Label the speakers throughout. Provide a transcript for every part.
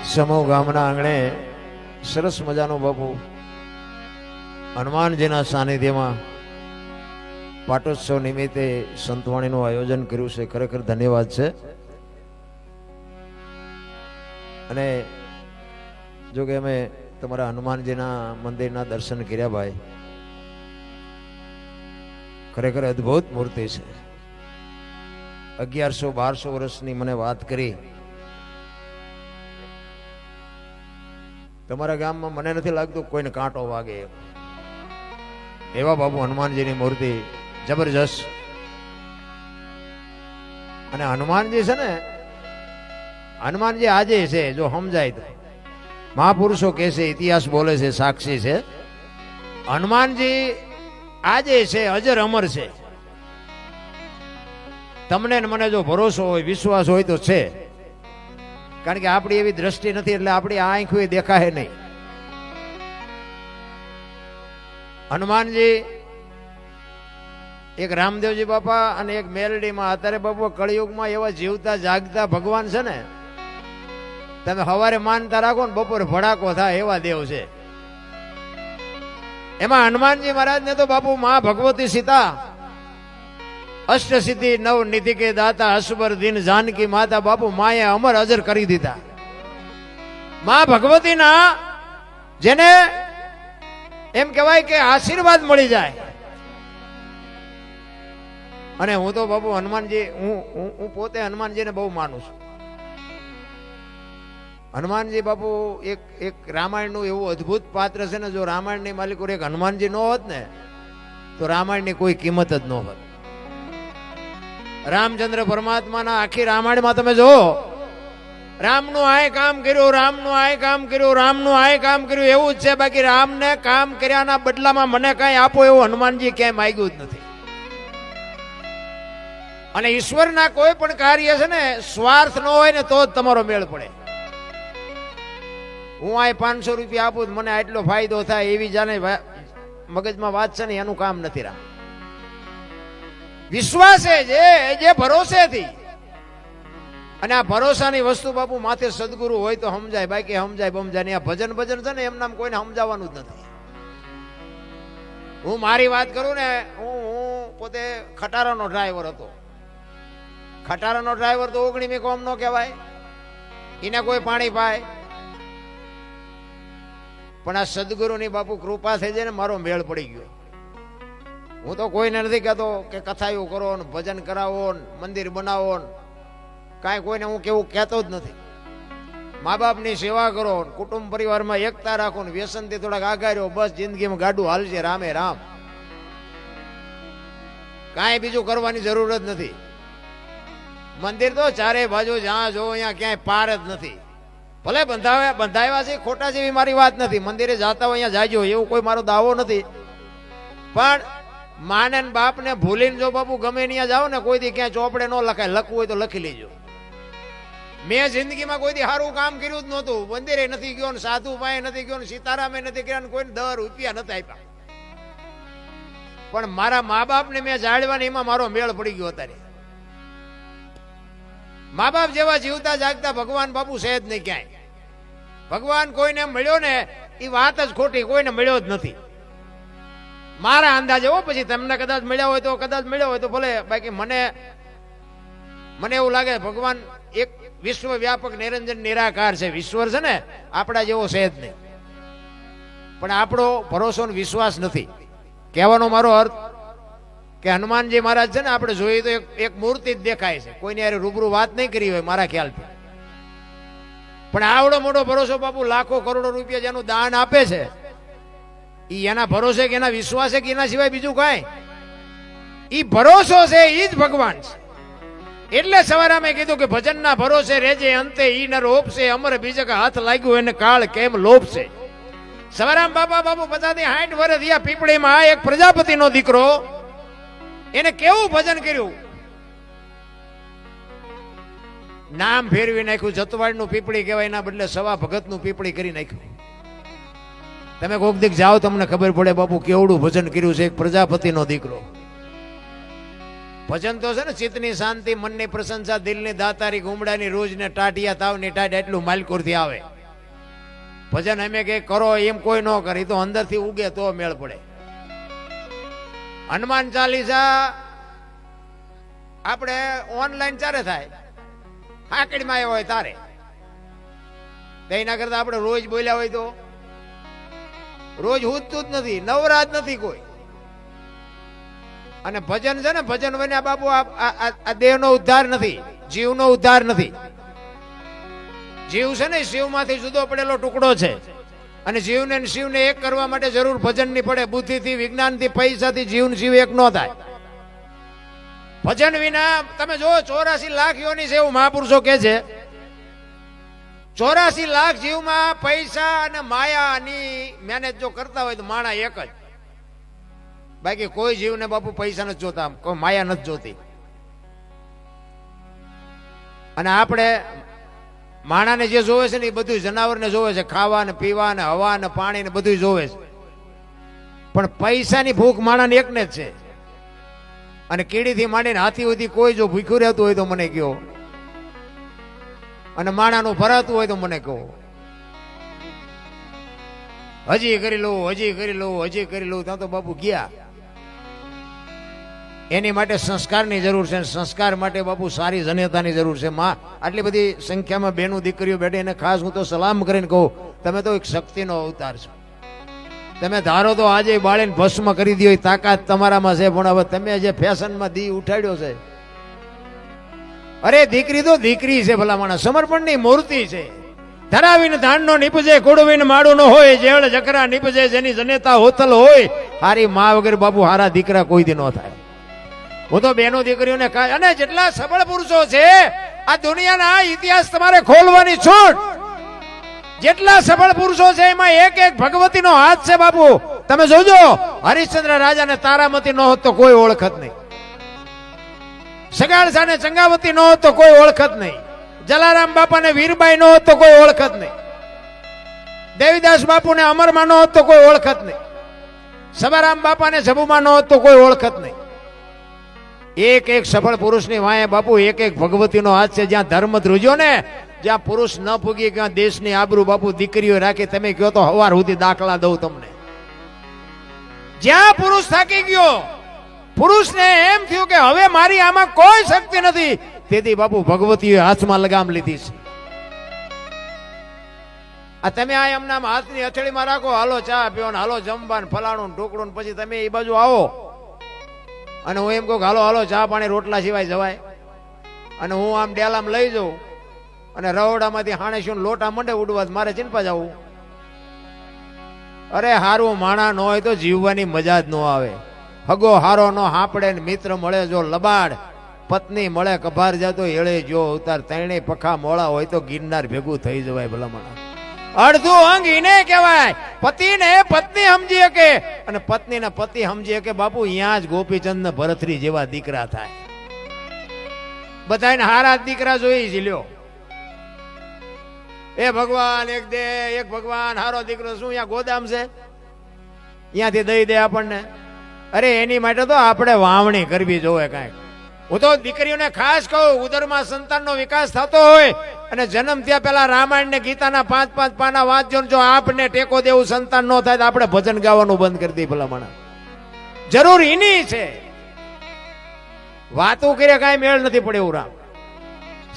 Speaker 1: સમૂહ ગામના આંગણે સરસ મજાનો બાપુ હનુમાનજીના સાનિધ્યમાં પાટોત્સવ નિમિત્તે સંતવાણીનું આયોજન કર્યું છે. ખરેખર ધન્યવાદ છે. અને જો કે અમે તમારા હનુમાનજીના મંદિરના દર્શન કર્યા ભાઈ, ખરેખર અદ્ભુત મૂર્તિ છે. 1100-1200 વર્ષની મને વાત કરી. તમારા ગામમાં મને નથી લાગતું કોઈને કાંટો વાગે એવા બાપુ હનુમાનજીની મૂર્તિ જબરજસ્ત. અને હનુમાનજી છે ને, હનુમાનજી આજે છે, જો સમજાય તો મહાપુરુષો કહે છે, ઇતિહાસ બોલે છે, સાક્ષી છે. હનુમાનજી આજે છે, અજર અમર છે. તમને ને મને જો ભરોસો હોય, વિશ્વાસ હોય તો છે. કારણ કે આપણી એવી દ્રષ્ટિ નથી એટલે આપણી આંખો દેખાય નહીં. હનુમાનજી એક રામદેવજી બાપા અને એક મેલડીમાં. અત્યારે બાપુ કળિયુગમાં એવા જીવતા જાગતા ભગવાન છે ને, તમે સવારે માનતા રાખો ને બપોરે ભડાકો થાય એવા દેવ છે. એમાં હનુમાનજી મહારાજ ને તો બાપુ માં ભગવતી સીતા, અષ્ટસિદ્ધિ નવ નિધિ કે દાતા, અસબર દિન જાનકી માતા. બાપુ માએ અમર અજર કરી દીધા. માં ભગવતીના જેને એમ કહેવાય કે આશીર્વાદ મળી જાય. અને હું તો બાપુ હનુમાનજી, હું પોતે હનુમાનજીને બહુ માનું છું. હનુમાનજી બાપુ એક રામાયણનું એવું અદ્ભુત પાત્ર છે ને, જો રામાયણની માલિક એક હનુમાનજી ન હોત ને તો રામાયણની કોઈ કિંમત જ ન હોત. રામચંદ્ર પરમાત્માના આખી રામાયણમાં તમે જો, રામનું આય કામ કર્યું, રામનું આય કામ કર્યું, રામનું આય કામ કર્યું એવું જ છે. બાકી રામને કામ કર્યાના બદલામાં મને કઈ આપો એવું હનુમાનજી ક્યાંય માંગ્યું જ નથી. અને ઈશ્વરના કોઈ પણ કાર્ય છે ને, સ્વાર્થ ન હોય ને તો જ તમારો મેળ પડે. હું આ 500 રૂપિયા આપું મને આટલો ફાયદો થાય એવી જાણે મગજમાં વાત છે ને, એનું કામ નથી. રામ વિશ્વાસે જે ભરોસેથી. અને આ ભરોસાની વસ્તુ બાપુ માથે સદગુરુ હોય તો સમજાય, બાકી સમજાય બમજાય નહીં. આ ભજન છે ને, એમ નામ કોઈને સમજાવવાનું જ નથી. હું મારી વાત કરું ને, હું પોતે ખટારાનો ડ્રાઈવર હતો. ખટારાનો ડ્રાઈવર તો 19મી કોમ નો કહેવાય, એને કોઈ પાણી પાય. પણ આ સદગુરુની બાપુ કૃપા થઈ જાય ને, મારો મેળ પડી ગયો. હું તો કોઈને નથી કહેતો કે કથાયું કરો ને, ભજન કરાવો ને, મંદિર બનાવો ને, કાંઈ કોઈને હું કેવું કહેતો જ નથી. મા બાપની સેવા કરો, કુટુંબ પરિવારમાં એકતા રાખો ને, વ્યસનથી થોડાક આઘા રહ્યો, બસ જિંદગીમાં ગાડું હાલશે. રામે રામ, કાંઈ બીજું કરવાની જરૂર જ નથી. મંદિર તો ચારે બાજુ જ્યાં જો અહીંયા ક્યાંય પાર જ નથી. ભલે બંધાવ્યા છે, ખોટા જેવી મારી વાત નથી. મંદિરે જાતા હોય અહીંયા જાજો એવું કોઈ મારો દાવો નથી. પણ માને બાપ ને ભૂલીને જો બાપુ ગમે ત્યાં જાઓ ને, કોઈ દી ક્યાંય ચોપડે ન લખાય. લખવું હોય તો લખી લેજો. મેં જિંદગીમાં કોઈ દી સારું કામ કર્યું જ નહોતું. મંદિરે નથી ગયો ને, સાધુ પાસે નથી ગયો ને, સીતારામે નથી ગયા ને, કોઈને 10 રૂપિયા નથી આપ્યા. પણ મારા મા બાપ ને મેં જાળવાની, એમાં મારો મેળ પડી ગયો. અત્યારે મા બાપ જેવા જીવતા જાગતા ભગવાન બાપુ છે જ નહીં ક્યાંય. ભગવાન કોઈને મળ્યો ને એ વાત જ ખોટી, કોઈને મળ્યો જ નથી મારા અંદાજે. હો, પછી તમને કદાચ મળ્યા હોય તો કદાચ મળ્યો હોય તો ભલે, બાકી મને એવું લાગે ભગવાન એક વિશ્વ વ્યાપક નિરંજન નિરાકાર છે. વિશ્વર છે ને આપણા જેવો છે જ નહીં. પણ આપણો ભરોસો ને વિશ્વાસ નથી. કહેવાનો મારો અર્થ કે હનુમાનજી મહારાજ છે ને, આપણે જોઈએ તો એક મૂર્તિ જ દેખાય છે. કોઈને યાર રૂબરૂ વાત નહીં કરી હોય મારા ખ્યાલથી. પણ આવડો મોટો ભરોસો બાપુ, લાખો કરોડો રૂપિયા જેનું દાન આપે છે, ઈ એના ભરોસે કે એના વિશ્વાસે કે એના સિવાય બીજું કાંઈ. ઈ ભરોસો છે, ઈ જ ભગવાન છે. એટલે સવારે અમે કીધું કે ભજનના ભરોસે રેજે અંતે ઈ નર ઓપશે, અમર બીજક હાથ લાગ્યું એને કાળ કેમ લોપશે. સવારામ બાપા બાપુ 50-60 વર્ષ થયા પીપળીમાં. એક પ્રજાપતિનો દીકરો, એને કેવું ભજન કર્યું, નામ ફેરવી નાખ્યું. જતવાડનું પીપળી કહેવાય, એના બદલે સવા ભગતનું પીપળી કરી નાખ્યું. તમે કોક દીક જાઓ તમને ખબર પડે બાપુ કેવડું ભજન કર્યું છે. એક પ્રજાપતિનો દીકરો. ભજન તો છે ને, ચિત્તની શાંતિ, મનની પ્રશંસા, દિલની દાતારી, ગુમડાની રોજ ને ટાઢિયા તાવની ટાઢ, એટલું માલકોરથી આવે. ભજન અમે કે કરો એમ કોઈ ન કરે, તો અંદરથી ઉગે તો મેળ પડે. હનુમાન ચાલીસા આપણે ઓનલાઈન ચારે થાય, આકડીમાં આવ્યો હોય તારે, એના કરતા આપણે રોજ બોલ્યા હોય તો રોજ ઉઠતું જ નથી, નવરાત નથી કોઈ. અને ભજન છે ને, ભજન બન્યા બાપુ આ દેહનો ઉદ્ધાર નથી, જીવનો ઉદ્ધાર નથી. જીવ છે ને શિવમાંથી જુદો પડેલો ટુકડો છે, અને જીવને શિવને એક કરવા માટે જરૂર ભજનની પડે. બુદ્ધિથી, વિજ્ઞાનથી, પૈસાથી શિવ એક ન થાય. ભજન વિના તમે જો 84 લાખ યોની છે એવું મહાપુરુષો કે છે. 84 લાખ જીવમાં પૈસા અને માયાની મેનેજ જો કરતા હોય તો માણા એક જ. બાકી કોઈ જીવને બાપુ પૈસા નથી જોતા, કોઈ માયા નથી જોતી. અને આપણે માણાને જે જોવે છે ને એ બધું જનાવરને જોવે છે, ખાવા ને પીવા ને હવા ને પાણી ને બધું જોવે છે. પણ પૈસાની ભૂખ માણાને એકને જ છે. અને કીડીથી માંડીને હાથી સુધી કોઈ જો ભૂખ્યું રહેતું હોય તો મને કહો, અને માણાનું ભરાતું હોય તો મને કહો. હજી કરી લઉં, હજી કરી લઉં, હજી કરી લઉં, ત્યાં તો બાપુ ગયા. એની માટે સંસ્કારની જરૂર છે. સંસ્કાર માટે બાપુ સારી જનેતાની જરૂર છે. માં આટલી બધી સંખ્યામાં બહેનો દીકરીઓ બેઠી, એને ખાસ હું તો સલામ કરીને કહું, તમે તો એક શક્તિનો અવતાર છો. તમે ધારો તો આજે બાળીને ભસ્મ કરી દો, તાકાત તમારામાં છે. પણ હવે તમે જે ફેશનમાં દી ઉઠાડ્યો છે, અરે દીકરી તો દીકરી છે, ભલા માણસ સમર્પણની મૂર્તિ છે. ધરાવીને ધાનનો નીપજે, કોડવીને માળું ન હોય, જેળ જકરા નીપજે, જેની જનેતા હોતલ હોય. હારી મા વગર બાપુ હારા દીકરા કોઈ દી ન થાય. હું તો બેનો દીકરીઓને કહે, અને જેટલા સબળ પુરુષો છે આ દુનિયાના ઇતિહાસ તમારે ખોલવાની છૂટ. જેટલા સબળ પુરુષો છે એમાં એક એક ભગવતીનો હાથ છે બાપુ. તમે જોજો, હરિશ્ચંદ્ર રાજાને તારામતી ન હોત તો કોઈ ઓળખત નહીં. સગાળસાને ચંગાવતી ન હોત તો કોઈ ઓળખત નહીં. જલારામ બાપાને વીરબાઈ ન હોત તો કોઈ ઓળખત નહીં. દેવીદાસ બાપુને અમરમાં ન હોત તો કોઈ ઓળખત નહીં. સભારામ બાપાને જબુમાં ન હોત તો કોઈ ઓળખત નહીં. એક એક સફળ પુરુષની વાંહે બાપુ એક એક ભગવતીનો હાથ છે. જ્યાં ધર્મ ધ્રુજ્યો ને, જ્યાં પુરુષ ન પૂગી, ત્યાં દેશની આબરૂ બાપુ દીકરીઓ રાખી. તમે કહો તો હવાર સુધી દાખલા દઉં તમને. જ્યાં પુરુષ થાકી ગયો, પુરુષને એમ થયું કે હવે મારી આમાં કોઈ શક્તિ નથી, તેથી બાપુ ભગવતીએ હાથમાં લગામ લીધી છે. આ તમે આ એમના હાથની હથેળીમાં રાખો, હાલો ચા પીવો, હાલો જમવા, ફલાણું ઢોકળું, પછી તમે એ બાજુ આવો અને હું એમ કહું હાલો હાલો ચા પાણી રોટલા સિવાય જવાય. અને હું આમ ડેલામ લઈ જાઉં અને રવડામાંથી હાણેશું લોટા મંડે ઉડવા, મારે ચિંપા જવું. અરે હારું માણા ન હોય તો જીવવાની મજા જ ન આવે. હગો હારો નો હાંપડે ને મિત્ર મળે જો લબાડ, પત્ની મળે કભાર જાતો એળે જો ઉતાર. ત્રણેય પખા મોળા હોય તો ગિરનાર ભેગું થઈ જવાય ભલામણા. અડધું અંગ ઈને કહેવાય. પતિને પત્ની સમજી શકે અને પત્નીને પતિ સમજી શકે. બાપુ અહીંયા જ ગોપીચંદ ને ભરતરી જેવા દીકરા થાય. બધાને હારા દીકરા જોઈ જ લ્યો. એ ભગવાન એક દે, એક ભગવાન હારો દીકરો. શું અહીંયા ગોદામ છે, અહીંયાથી દઈ દે આપણને? અરે એની માટે તો આપણે વાવણી કરવી જોવે કાંઈક. હું તો દીકરીઓને ખાસ કહું, ઉદરમાં સંતાનનો વિકાસ થતો હોય અને જન્મ થયા પેલા રામાયણ ને ગીતાના 5-5 પાના વાંચજો. જો આપને ટેકો દેવું સંતાન ન થાય તો આપણે ભજન ગાવાનું બંધ કરી દઈએ ભલામણા. જરૂર એની છે. વાતો કરે કાંઈ મેળ નથી પડે એવું. રામ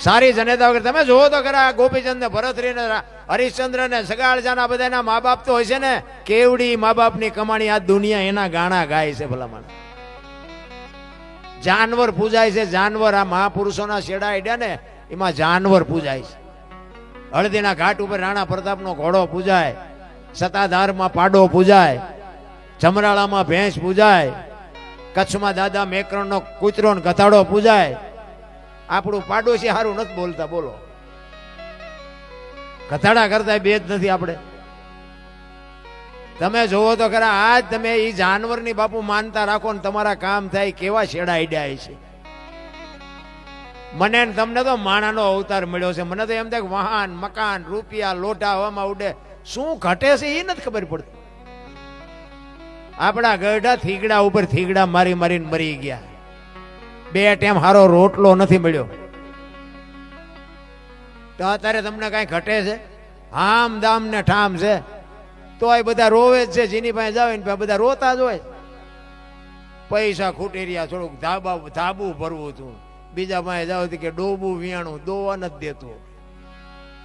Speaker 1: સારી જનેતા વગર તમે જોવો તો ખરા, ગોપીચંદ ને ભરતરી ને હરિશ્ચંદ્ર ને સગાળજાના બધાના મા બાપ તો હોય છે ને, કેવડી મા બાપની કમાણી આ દુનિયા એના ગાણા ગાય છે ભલામણ. જાનવર પૂજાય છે, જાનવર. આ મહાપુરુષોના શેડા આડ્યા ને એમાં જાનવર પૂજાય છે. હળદીના ઘાટ ઉપર રાણા પ્રતાપનો ઘોડો પૂજાય, સતાધારમાં પાડો પૂજાય, જમરાળામાં ભેંસ પૂજાય, કચ્છમાં દાદા મેકરણનો કૂતરો ને ગધાડો પૂજાય. આપણું પાડોશી સારું નથી બોલતા, બોલો. ગધાડા કરતા બે જ નથી આપણે. તમે જોવો તો ખરા, આજ તમે એ જાનવરની બાપુ માનતા રાખો ને તમારા કામ થાય. કેવા શેડા આડ્યા છે. મને તમને તો માણાનો અવતાર મળ્યો છે. મને તો એમ થાય વાહન, મકાન, રૂપિયા, લોટા હવામાં ઉડે. શું ઘટે છે એ નથી ખબર પડતી. આપણા ગઢા થીગડા ઉપર થીગડા મારી મારીને મરી ગયા. 2 ટાઈમ હારો રોટલો નથી મળ્યો. તો અત્યારે તમને કઈ ઘટે છે? આમ દામ ને ઠામ છે, તો એ બધા રોવે જ છે. જેની પાસે જાવ ને બધા રોતા જ હોય. પૈસા ખૂટી રહ્યા, થોડુંક ધાબુ ભરવું હતું. બીજા પાસે જાવ કે ડોબું વિયાણું દોવા નથી દેતું.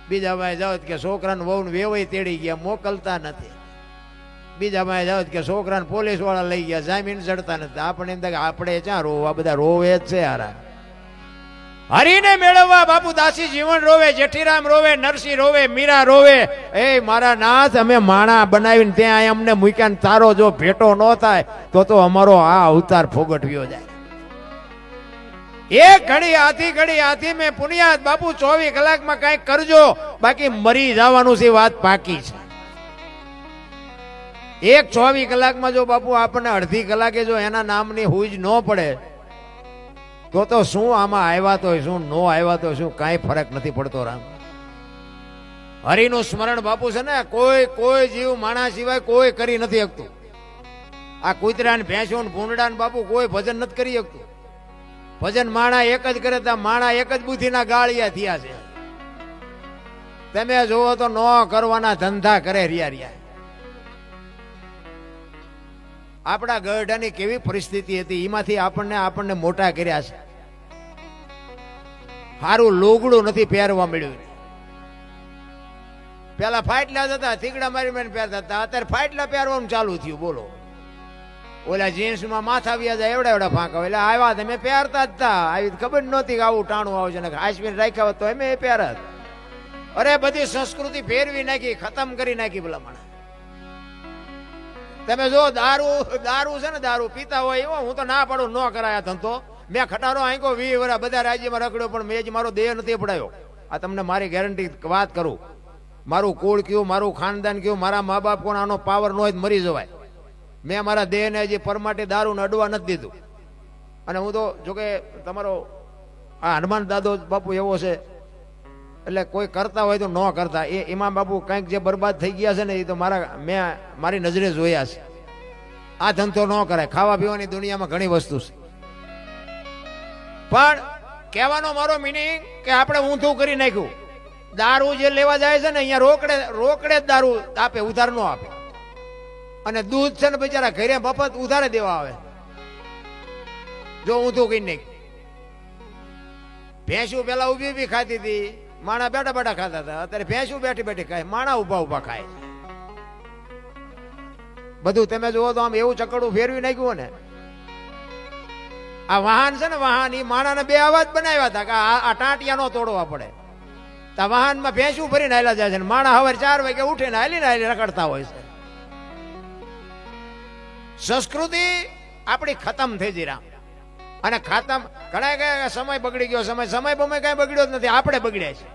Speaker 1: બીજા પાસે જાવ કે છોકરાને વહુ વેવાઈ તેડી ગયા, મોકલતા નથી. બીજા પાસે જાવ કે છોકરાને પોલીસ વાળા લઈ ગયા, જામીન ચડતા નથી. આપણે એમ થાય કે આપણે ક્યાં રોવા, બધા રોવે જ છે. હારા હરીને મેળવવા બાપુ દાસી જીવન રોવે, જેઠીરામ રોવે, નરસિંહ રોવે, મીરા રોવે. એ મારા નાથ, અમે માણા બનાવીને ત્યાં અમને મૂક્યા ને તારો જો ભેટો ન થાય તો અમારો આ અવતાર ફોગટવ્યો જાય. એક ઘડી હાથી મેં પુનિયાત બાપુ 24 કલાકમાં કઈક કરજો, બાકી મરી જવાનું છે. વાત પાકી છે. એક 24 કલાકમાં જો બાપુ આપણને અડધી કલાકે જો એના નામની હુજ ન પડે તો શું આમાં આવ્યા તો શું, નો આવ્યા તો શું, કાંઈ ફરક નથી પડતો. રામ હરિનું સ્મરણ બાપુ છે ને કોઈ જીવ માણા સિવાય કોઈ કરી નથી શકતું. આ કૂતરા ને ભેંસો ને ભૂંડા ને બાપુ કોઈ ભજન નથી કરી શકતું. ભજન માણા એક જ કરે, માણા એક જ બુદ્ધિના ગાળિયા થયા છે. તમે જોવો તો ન કરવાના ધંધા કરે રહ્યા. આપણા ગઢાની કેવી પરિસ્થિતિ હતી, એમાંથી આપણને મોટા કર્યા છે. સારું લોગડું નથી પહેરવા મળ્યું. પેલા ફાટલા હતા, થીગડા મારી પહેરતા હતા, અત્યારે ફાટલા પહેરવાનું ચાલુ થયું. બોલો, ઓલા જીન્સમાં માથા વ્યા જાય એવડા ફાંકા, એટલે આવ્યા તમે પહેરતા જ હતા. આવી ખબર નહોતી કે આવું ટાણું આવશે ને કાશ્મીર રાખ્યા હોત તો એમ એ પહેરત. અરે બધી સંસ્કૃતિ ફેરવી નાખી, ખતમ કરી નાખી. ભલામણ તમે જો દારૂ છે ને, દારૂ પીતા હોય એવો હું તો ના પાડું, ન કરાયા ધંધો. મેં ખટારો આંકો 20 વર્ષ બધા રાજ્યમાં રખડ્યો, પણ મેં જ મારો દેહ નથી પડાયો. આ તમને મારી ગેરંટી વાત કરું. મારું કુળ કયું, મારું ખાનદાન કયું, મારા મા બાપ કોણ, આનો પાવર ન હોય મરી જવાય. મેં મારા દેહને હજી પરમાટે દારૂને અડવા નથી દીધું. અને હું તો જોકે તમારો આ હનુમાન દાદો બાપુ એવો છે, એટલે કોઈ કરતા હોય તો ન કરતા. એમાં બાપુ કંઈક જે બરબાદ થઈ ગયા છે ને, એ તો મેં મારી નજરે જોયા છે. આ ધંધો ન કરાય. ખાવા પીવાની દુનિયામાં ઘણી વસ્તુ છે, પણ કહેવાનો મારો મિનિંગ કે આપણે ઊંધું કરી નાખ્યું. દારૂ જે લેવા જાય છે ને, અહીંયા રોકડે જ દારૂ આપે, ઉધાર ન આપે. અને દૂધ છે ને બિચારા ઘરે મફત ઉધારે દેવા આવે. જો ઊંધું કરી નાખ્યું. ભેંસું પેલા ઉભી ખાતી હતી, માણા બેઠા ખાતા હતા. અત્યારે ભેંસું બેઠી ખાય, માણા ઉભા ખાય. બધું તમે જુઓ તો આમ એવું ચકડું ફેરવી નાખ્યું ને. આ વાહન છે ને, વાહન એ માણાને 2 અવાજ બનાવ્યા હતા કે આ ટાંટિયા નો તોડવા પડે. તો વાહનમાં ભેંસું ભરીને હાલ્યા જાય છે, માણા સવારે 4 વાગે ઉઠીને હાલી રખડતા હોય છે. સંસ્કૃતિ આપણી ખતમ થઈ જઈ રહ્યા. અને ખતમ ઘણા સમય બગડી ગયો. સમય કઈ બગડ્યો જ નથી, આપણે બગડ્યા છે.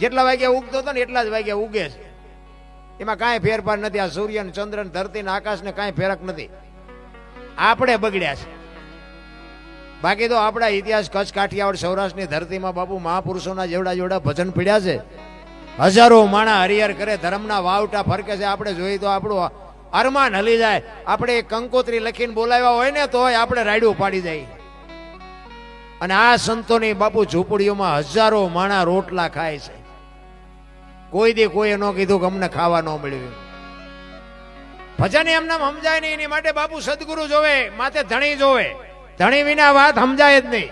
Speaker 1: જેટલા વાગ્યા ઉગતો હતો ને એટલા જ વાગ્યા ઉગે છે. એમાં કાંઈ ફેરફાર નથી. આ સૂર્ય ને ચંદ્ર ને ધરતી ને આકાશ ને કાંઈ ફેરક નથી. આપણે બગડ્યા છે. બાકી તો આપણા ઇતિહાસ કચ્છ કાઠિયાવાડ સૌરાષ્ટ્રની ધરતીમાં બાપુ મહાપુરુષોના જેવડા ભજન પીડ્યા છે. હજારો માણા હરિહર કરે, ધર્મના વાવટા ફરકે છે. આપણે જોઈએ તો આપણું અરમાન હલી જાય. આપણે કંકોત્રી લખીને બોલાવ્યા હોય ને તોય આપણે રાયડું પાડી જાય. અને આ સંતોની બાપુ ઝૂંપડીઓમાં હજારો માણા રોટલા ખાય છે. કોઈ દી કોઈએ ન કીધું કે અમને ખાવા ન મળ્યું. ભજન એમને સમજાય નહીં. એની માટે બાપુ સદગુરુ જોવે, માથે ધણી જોવે. ધણી વિના વાત સમજાય જ નહીં.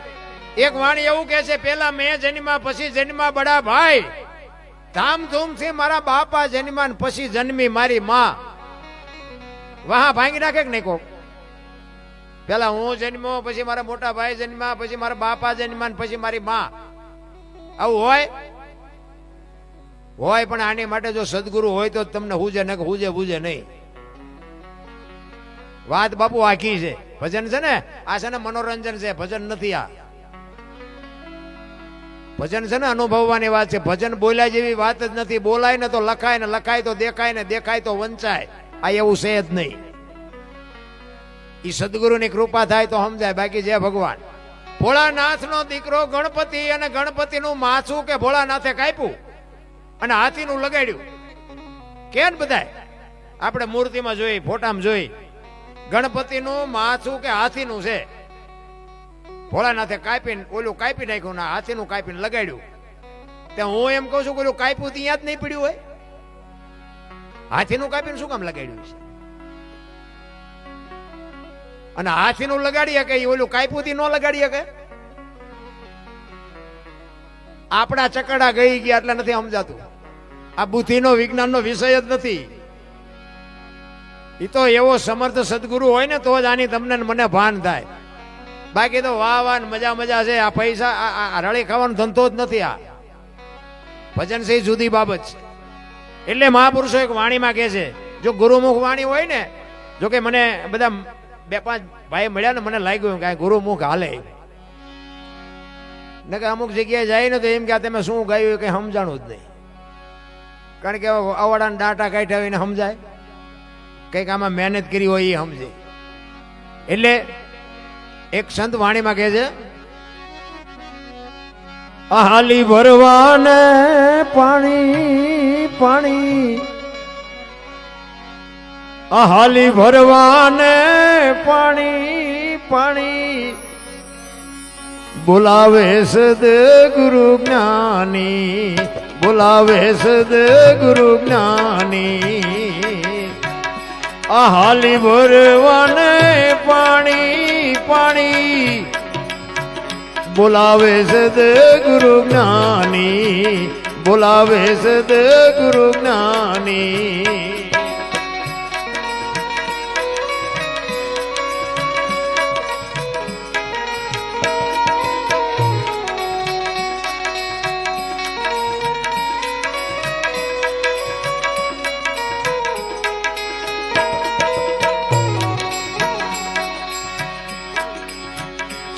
Speaker 1: એક વાણી એવું કે છે, પેલા મેં જન્મ્યા પછી જન્મા બડા ભાઈ, ધામધૂમથી મારા બાપા જન્મ્યા પછી જન્મી મારી માં. વાહ ભાંગી નાખે કે નહીં કોક? પેલા હું જન્મ્યો, પછી મારા મોટા ભાઈ જન્મ્યા, પછી મારા બાપા જન્મ્યા, પછી મારી માં. આવું હોય પણ આની માટે જો સદગુરુ હોય તો તમને હુજે ને હુજે નહીં. વાત બાપુ આખી છે. ભજન છે ને, આ છે ને મનોરંજન છે, ભજન નથી. આ ભજન છે ને અનુભવવાની વાત છે. ભજન બોલ્યા જેવી વાત જ નથી. બોલાય ને તો લખાય, ને લખાય તો દેખાય, ને દેખાય તો વંચાય. આ એવું છે જ નહીં. એ સદગુરુની કૃપા થાય તો સમજાય. બાકી જય ભગવાન. ભોળાનાથ નો દીકરો ગણપતિ, અને ગણપતિનું માથું કે ભોળાનાથે કાપ્યું અને હાથીનું લગાડ્યું. કેમ બધાય આપણે મૂર્તિમાં જોઈ, ફોટામાં જોઈ, ગણપતિનું માથું કે હાથીનું છે. ભોળાનાથે કાપીને ઓલું કાપી નાખ્યું ને હાથીનું કાપીને લગાડ્યું. ત્યાં હું એમ કહું છું કે કાપ્યું ત્યાં જ નહીં પડ્યું હોય, હાથીનું કાપીને શું કામ લગાડ્યું છે? અને હાથીનું લગાડી શકે ઓલું કાપ્યું ન લગાડી શકે? આપણા ચકડા ગઈ ગયા એટલે નથી સમજાતું. આ બુદ્ધિનો વિજ્ઞાનનો વિષય જ નથી. એ તો એવો સમર્થ સદગુરુ હોય ને તો જ આની તમને મને ભાન થાય. બાકી તો વાહ વાહ મજા મજા છે. આ પૈસા આ રળી ખાવાનો ધંધો જ નથી. આ ભજન છે જુદી બાબત છે. એટલે મહાપુરુષો એક વાણીમાં કહે છે, જો ગુરુમુખ વાણી હોય ને, જો કે મને બધા 2-5 ભાઈ મળ્યા ને મને લાગ્યું કે ગુરુમુખ હાલે ને, કે અમુક જગ્યાએ જાય ને તો એમ કે તમે શું ગાયું કઈ સમજાણું જ નહીં. કારણ કે અવાડાના ડાટા કાઢ્યા હોય ને સમજાય, કંઈક આમાં મહેનત કરી હોય એ સમજે. એટલે એક સંત વાણીમાં કહે છે, હાલી ભરવાને પાણી પાણી, હાલી ભરવાને પાણી પાણી, બોલાવે સદ ગુરુ જ્ઞાની, બોલાવે સદ ગુરુ જ્ઞાની. હાલી ભરવાને પાણી પાણી, બોલાવે સદ ગુરુ જ્ઞાની, બોલાવે સદ ગુરુ જ્ઞાની.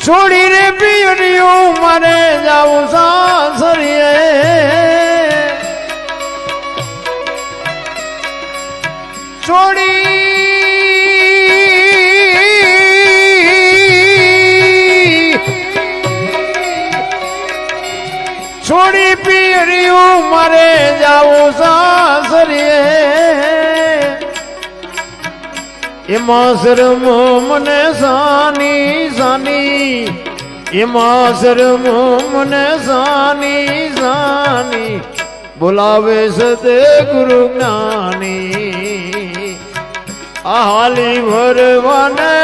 Speaker 1: છોડી રે પિયરિયું મારે જાવું સાસરીએ, છોડી છોડી પિયરિયું મારે જાવું સાસરીએ, એમાં શરમો મને સાની સાની, એમાં શરમો મને સાની સાની, બોલાવે સદ ગુરુ જ્ઞાની. હાલી ભરવાને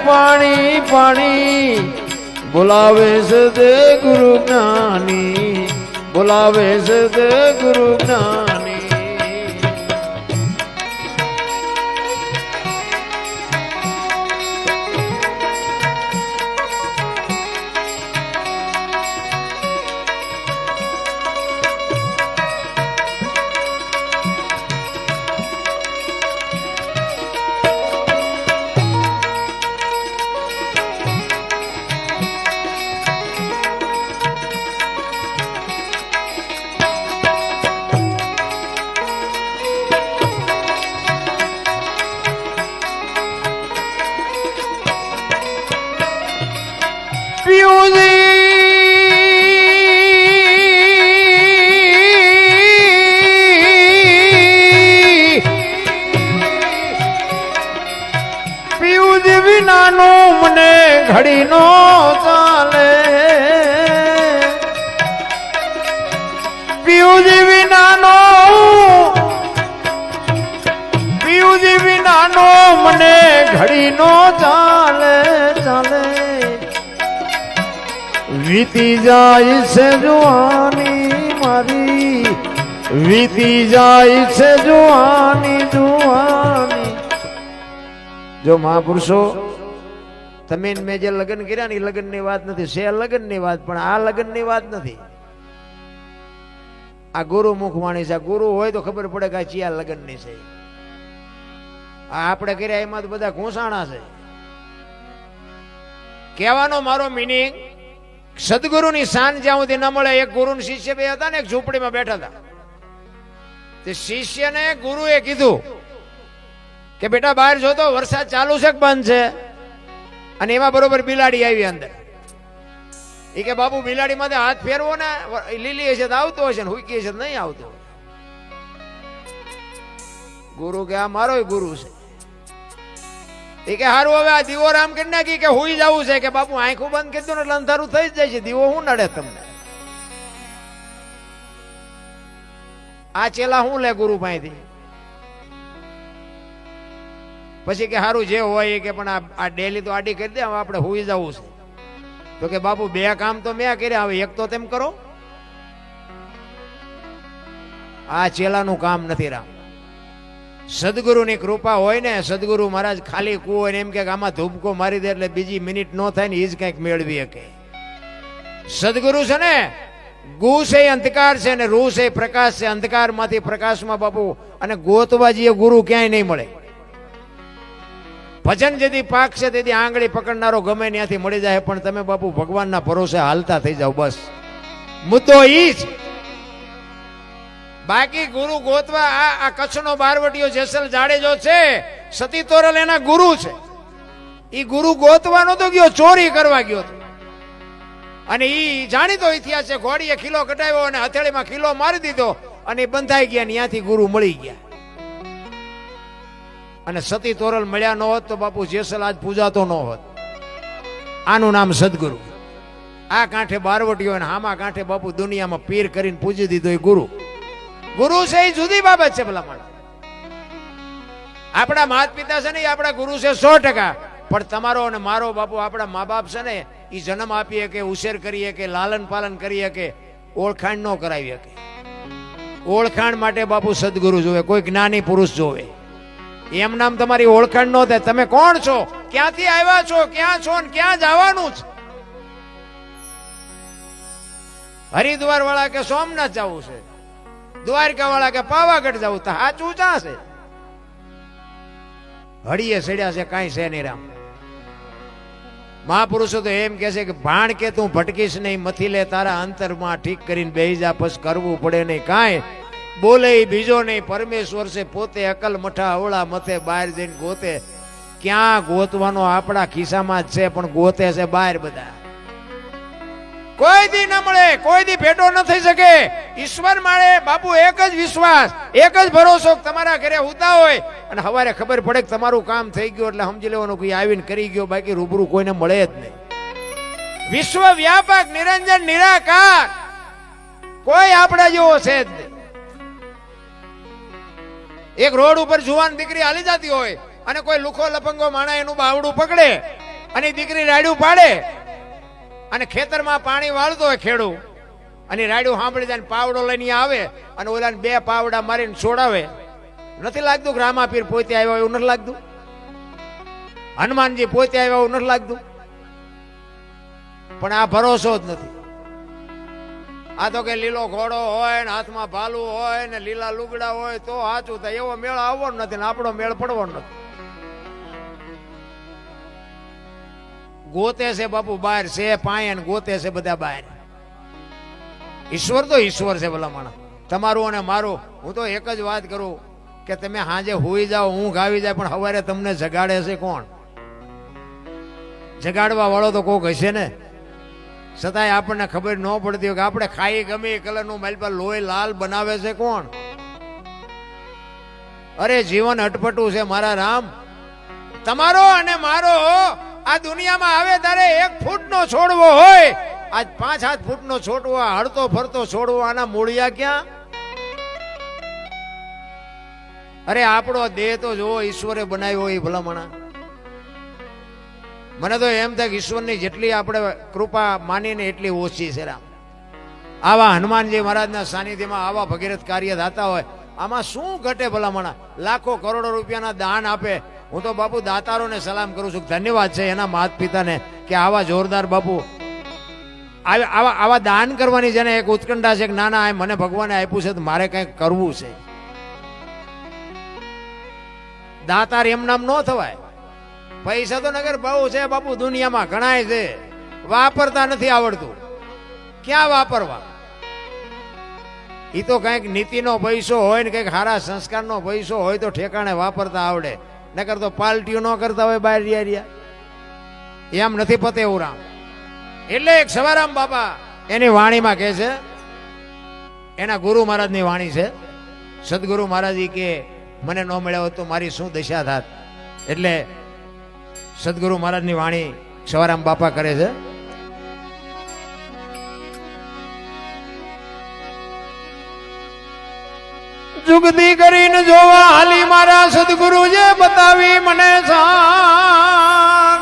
Speaker 1: પાણી પાણી, બોલાવે સદ ગુરુ જ્ઞાની, બોલાવે સદ ગુરુ જ્ઞાની. ઘડી નો ચાલે, પિયુજી વિનાનો, પિયુજી વિનાનો મને ઘડી નો ચાલે ચાલે. વીતી જાય છે જુવાની મારી, વીતી જાય છે જુવાની જુવાની. જો મહાપુરુષો તમે મેં જે લગ્ન કર્યા ને એ લગ્નની વાત નથી, છે લગ્નની વાત, પણ આ લગ્નની વાત નથી. આ ગુરુ મુખવાણી છે. ગુરુ હોય તો ખબર પડે કે આ ચિયા લગ્નની છે. આ આપણે કર્યા એમાં તો બધા ઘોસાણા છે. કહેવાનો મારો મિનિંગ, સદગુરુની શાન જ્યાં સુધી ન મળે. એક ગુરુ શિષ્ય બે હતા ને, એક ઝૂંપડીમાં બેઠા હતા. તે શિષ્યને ગુરુએ કીધું કે બેટા બહાર જોતો વરસાદ ચાલુ છે કે બંધ છે? અને એમાં બરોબર બિલાડી આવી અંદર. એ કે બાપુ બિલાડી માંથી હાથ ફેરવો ને, લીલી હશે તો આવતો હશે ને હુકી હશે તો નહીં આવતો. ગુરુ કે આ મારો ગુરુ છે. એ કે હારું હવે આ દીવો રામ કરી નાખી કે હુઈ જવું છે. કે બાપુ આંખું બંધ કરી દો ને એટલે અંધારું થઈ જ જાય છે, દીવો શું નડે તમને? આ ચેલા શું લે ગુરુ પાસેથી? પછી કે સારું જે હોય એ કે પણ આ ડેલી તો આડી કરી દે, હવે આપણે હુઈ જવું છે. તો કે બાપુ બે કામ તો મેં કર્યા, હવે એક તો તેમ કરો. આ ચેલાનું કામ નથી રામ. સદગુરુની કૃપા હોય ને, સદગુરુ મહારાજ ખાલી કૂવો ને એમ કે આમાં ધૂપકો મારી દે એટલે બીજી મિનિટ ન થાય ને એ જ કંઈક મેળવી શકે. સદગુરુ છે ને, ગુ છે અંધકાર છે ને રૂ છે પ્રકાશ છે. અંધકારમાંથી પ્રકાશમાં બાપુ, અને ગોતવા જઈએ ગુરુ ક્યાંય નહીં મળે. ભજન જેથી પાક છે તેથી આંગળી પકડનારો ગમે ત્યાંથી મળી જાય, પણ તમે બાપુ ભગવાનના ભરોસે હાલતા થઈ જાવ, બસ મુદ્દો ઈ જ. બાકી ગુરુ ગોતવા આ કચ્છનો બારવટીયો જેસલ જાડેજો છે, સતી તોરલ એના ગુરુ છે. ઈ ગુરુ ગોતવા નતો ગયો, ચોરી કરવા ગયો હતો. અને ઈ જાણીતો ઇતિહાસ છે, ઘોડીએ ખીલો કટાવ્યો અને હથેળીમાં ખીલો મારી દીધો અને બંધાઈ ગયા, ત્યાંથી ગુરુ મળી ગયા. અને સતી તોરલ મળ્યા ન હોત તો બાપુ જેસલ આજ પૂજાતો ન હોત. આનું નામ સદગુરુ. આ કાંઠે બારવટીયો અને હામા કાંઠે બાપુ દુનિયામાં પીર કરીને પૂજી દીધો એ ગુરુ. ગુરુ છે એ જુદી બાબત છે. ભલા માણસ, આપણા માતા પિતા છે ને એ આપણા ગુરુ છે 100%. પણ તમારો અને મારો બાપુ, આપણા મા બાપ છે ને એ જન્મ આપીએ કે ઉછેર કરીએ કે લાલન પાલન કરીએ કે ઓળખાણ ન કરાવીએ કે. ઓળખાણ માટે બાપુ સદગુરુ જોવે, કોઈ જ્ઞાની પુરુષ જોવે. એમ નામ તમારી ઓળખાણ ન થાય. તમે કોણ છો, ક્યાંથી આવ્યા છો, ક્યાં છો ને ક્યાં જવાનું છે. હરિદ્વાર વાળા કે સોમનાથ જવું છે, દ્વારકા વાળા કે પાવાગઢ જવું, તો સાચું ચા છે? હળીએ સડ્યા છે, કાંઈ છે નહીં રામ. મહાપુરુષો તો એમ કે છે કે ભાણ કે તું ભટકીશ નહીં, મથી લે તારા અંતરમાં ઠીક કરીને બેહી જા, પછી કરવું પડે નહીં કાંઈ. બોલે બીજો નહીં, પરમેશ્વર છે પોતે, અકલ મઠા અવળા મથે, બહાર જઈને ગોતે. ક્યાં ગોતવાનો? આપણા ખિસ્સામાં જ છે, પણ ગોતે છે બહાર બધા. કોઈ દી ન મળે, કોઈ દી ભેટો ન થઈ શકે. ઈશ્વર માળે બાપુ એક જ વિશ્વાસ, એક જ ભરોસો. તમારા ઘરે હુતા હોય અને સવારે ખબર પડે કે તમારું કામ થઈ ગયું એટલે સમજી લેવાનું કોઈ આવીને કરી ગયો, બાકી રૂબરૂ કોઈને મળે જ નહીં. વિશ્વ વ્યાપક, નિરંજન, નિરાકાર, કોઈ આપણા જેવો છે જ નહીં. એક રોડ ઉપર જુવાન દીકરી હાલી જતી હોય અને કોઈ લુખો લપંગો માણા એનું બાવડું પકડે અને દીકરી રાડ્યું પાડે અને ખેતરમાં પાણી વાળતો હોય ખેડૂ, અને રાડ્યું સાંભળી જાય પાવડો લઈને આવે અને ઓલા 2 પાવડા મારીને છોડાવે. નથી લાગતું કે રામાપીર પોતે આવ્યા એવું નથી લાગતું? હનુમાનજી પોતે આવ્યા એવું નથી લાગતું? પણ આ ભરોસો જ નથી. આ તો કે લીલો ઘોડો હોય ને હાથમાં ભાલું હોય ને લીલા લુગડા હોય તો સાચું થાય, એવો મેળ આવવો નથી ને આપણો મેળ પડવો નથી. ગોતે છે બાપુ બહાર છે, પાયન ગોતે છે બધા બહાર. ઈશ્વર તો ઈશ્વર છે ભલા માણસ. તમારું અને મારું, હું તો એક જ વાત કરું કે તમે હાજે હોઈ જાઓ, ઊંઘ આવી જાય, પણ સવારે તમને જગાડે છે કોણ? જગાડવા વાળો તો કોક હશે ને. છતાંય આપણને ખબર ન પડતી હોય કે આપણે ખાઈ ગમે એ કલરનું મારી પર લોહી લાલ બનાવે છે કોણ? અરે જીવન અટપટું છે મારા રામ. તમારો અને મારો આ દુનિયામાં આવે ત્યારે 1 ફૂટનો છોડવો હોય, આજ 5-7 ફૂટનો છોડવો, હળતો ફરતો છોડવો, આના મૂળિયા ક્યાં? અરે આપણો દેહ તો જો ઈશ્વરે બનાવ્યો હોય ભલામણા. મને તો એમ થાય કે ઈશ્વરની જેટલી આપણે કૃપા માનીને એટલી ઓછી છે રામ. આવા હનુમાનજી મહારાજના સાનિધ્યમાં આવા ભગીરથ કાર્ય થતા હોય, આમાં શું ઘટે ભલામણા? લાખો કરોડો રૂપિયાના દાન આપે. હું તો બાપુ દાતારોને સલામ કરું છું, ધન્યવાદ છે એના માતા પિતાને કે આવા જોરદાર બાપુ આવા દાન કરવાની જેને એક ઉત્કંઠા છે કે ના ના મને ભગવાને આપ્યું છે તો મારે કંઈક કરવું છે. દાતાર એમ નામ ન થવાય. પૈસા તો નગર બહુ છે બાપુ, દુનિયામાં ઘણાય છે, વાપરતા નથી આવડતું. ક્યાં વાપરવા? એ તો કંઈક નીતિનો પૈસો હોય ને કંઈક સારા સંસ્કારનો પૈસો હોય તો ઠેકાણે વાપરતા આવડે, નકર તો પાલટીઓ ન કરતા હોય બહાર રહ્યા. એમ નથી પતે એવું રામ. એટલે એક સવારામ બાપા એની વાણીમાં કહે છે, એના ગુરુ મહારાજની વાણી છે. સદગુરુ મહારાજ કે મને ન મળ્યા હોત તો મારી શું દશા થાત. એટલે સદગુરુ મહારાજની વાણી સવારામ બાપા કરે છે. જુગતી કરીને જોવા હાલી મારા સદગુરુ જે બતાવી મને શાન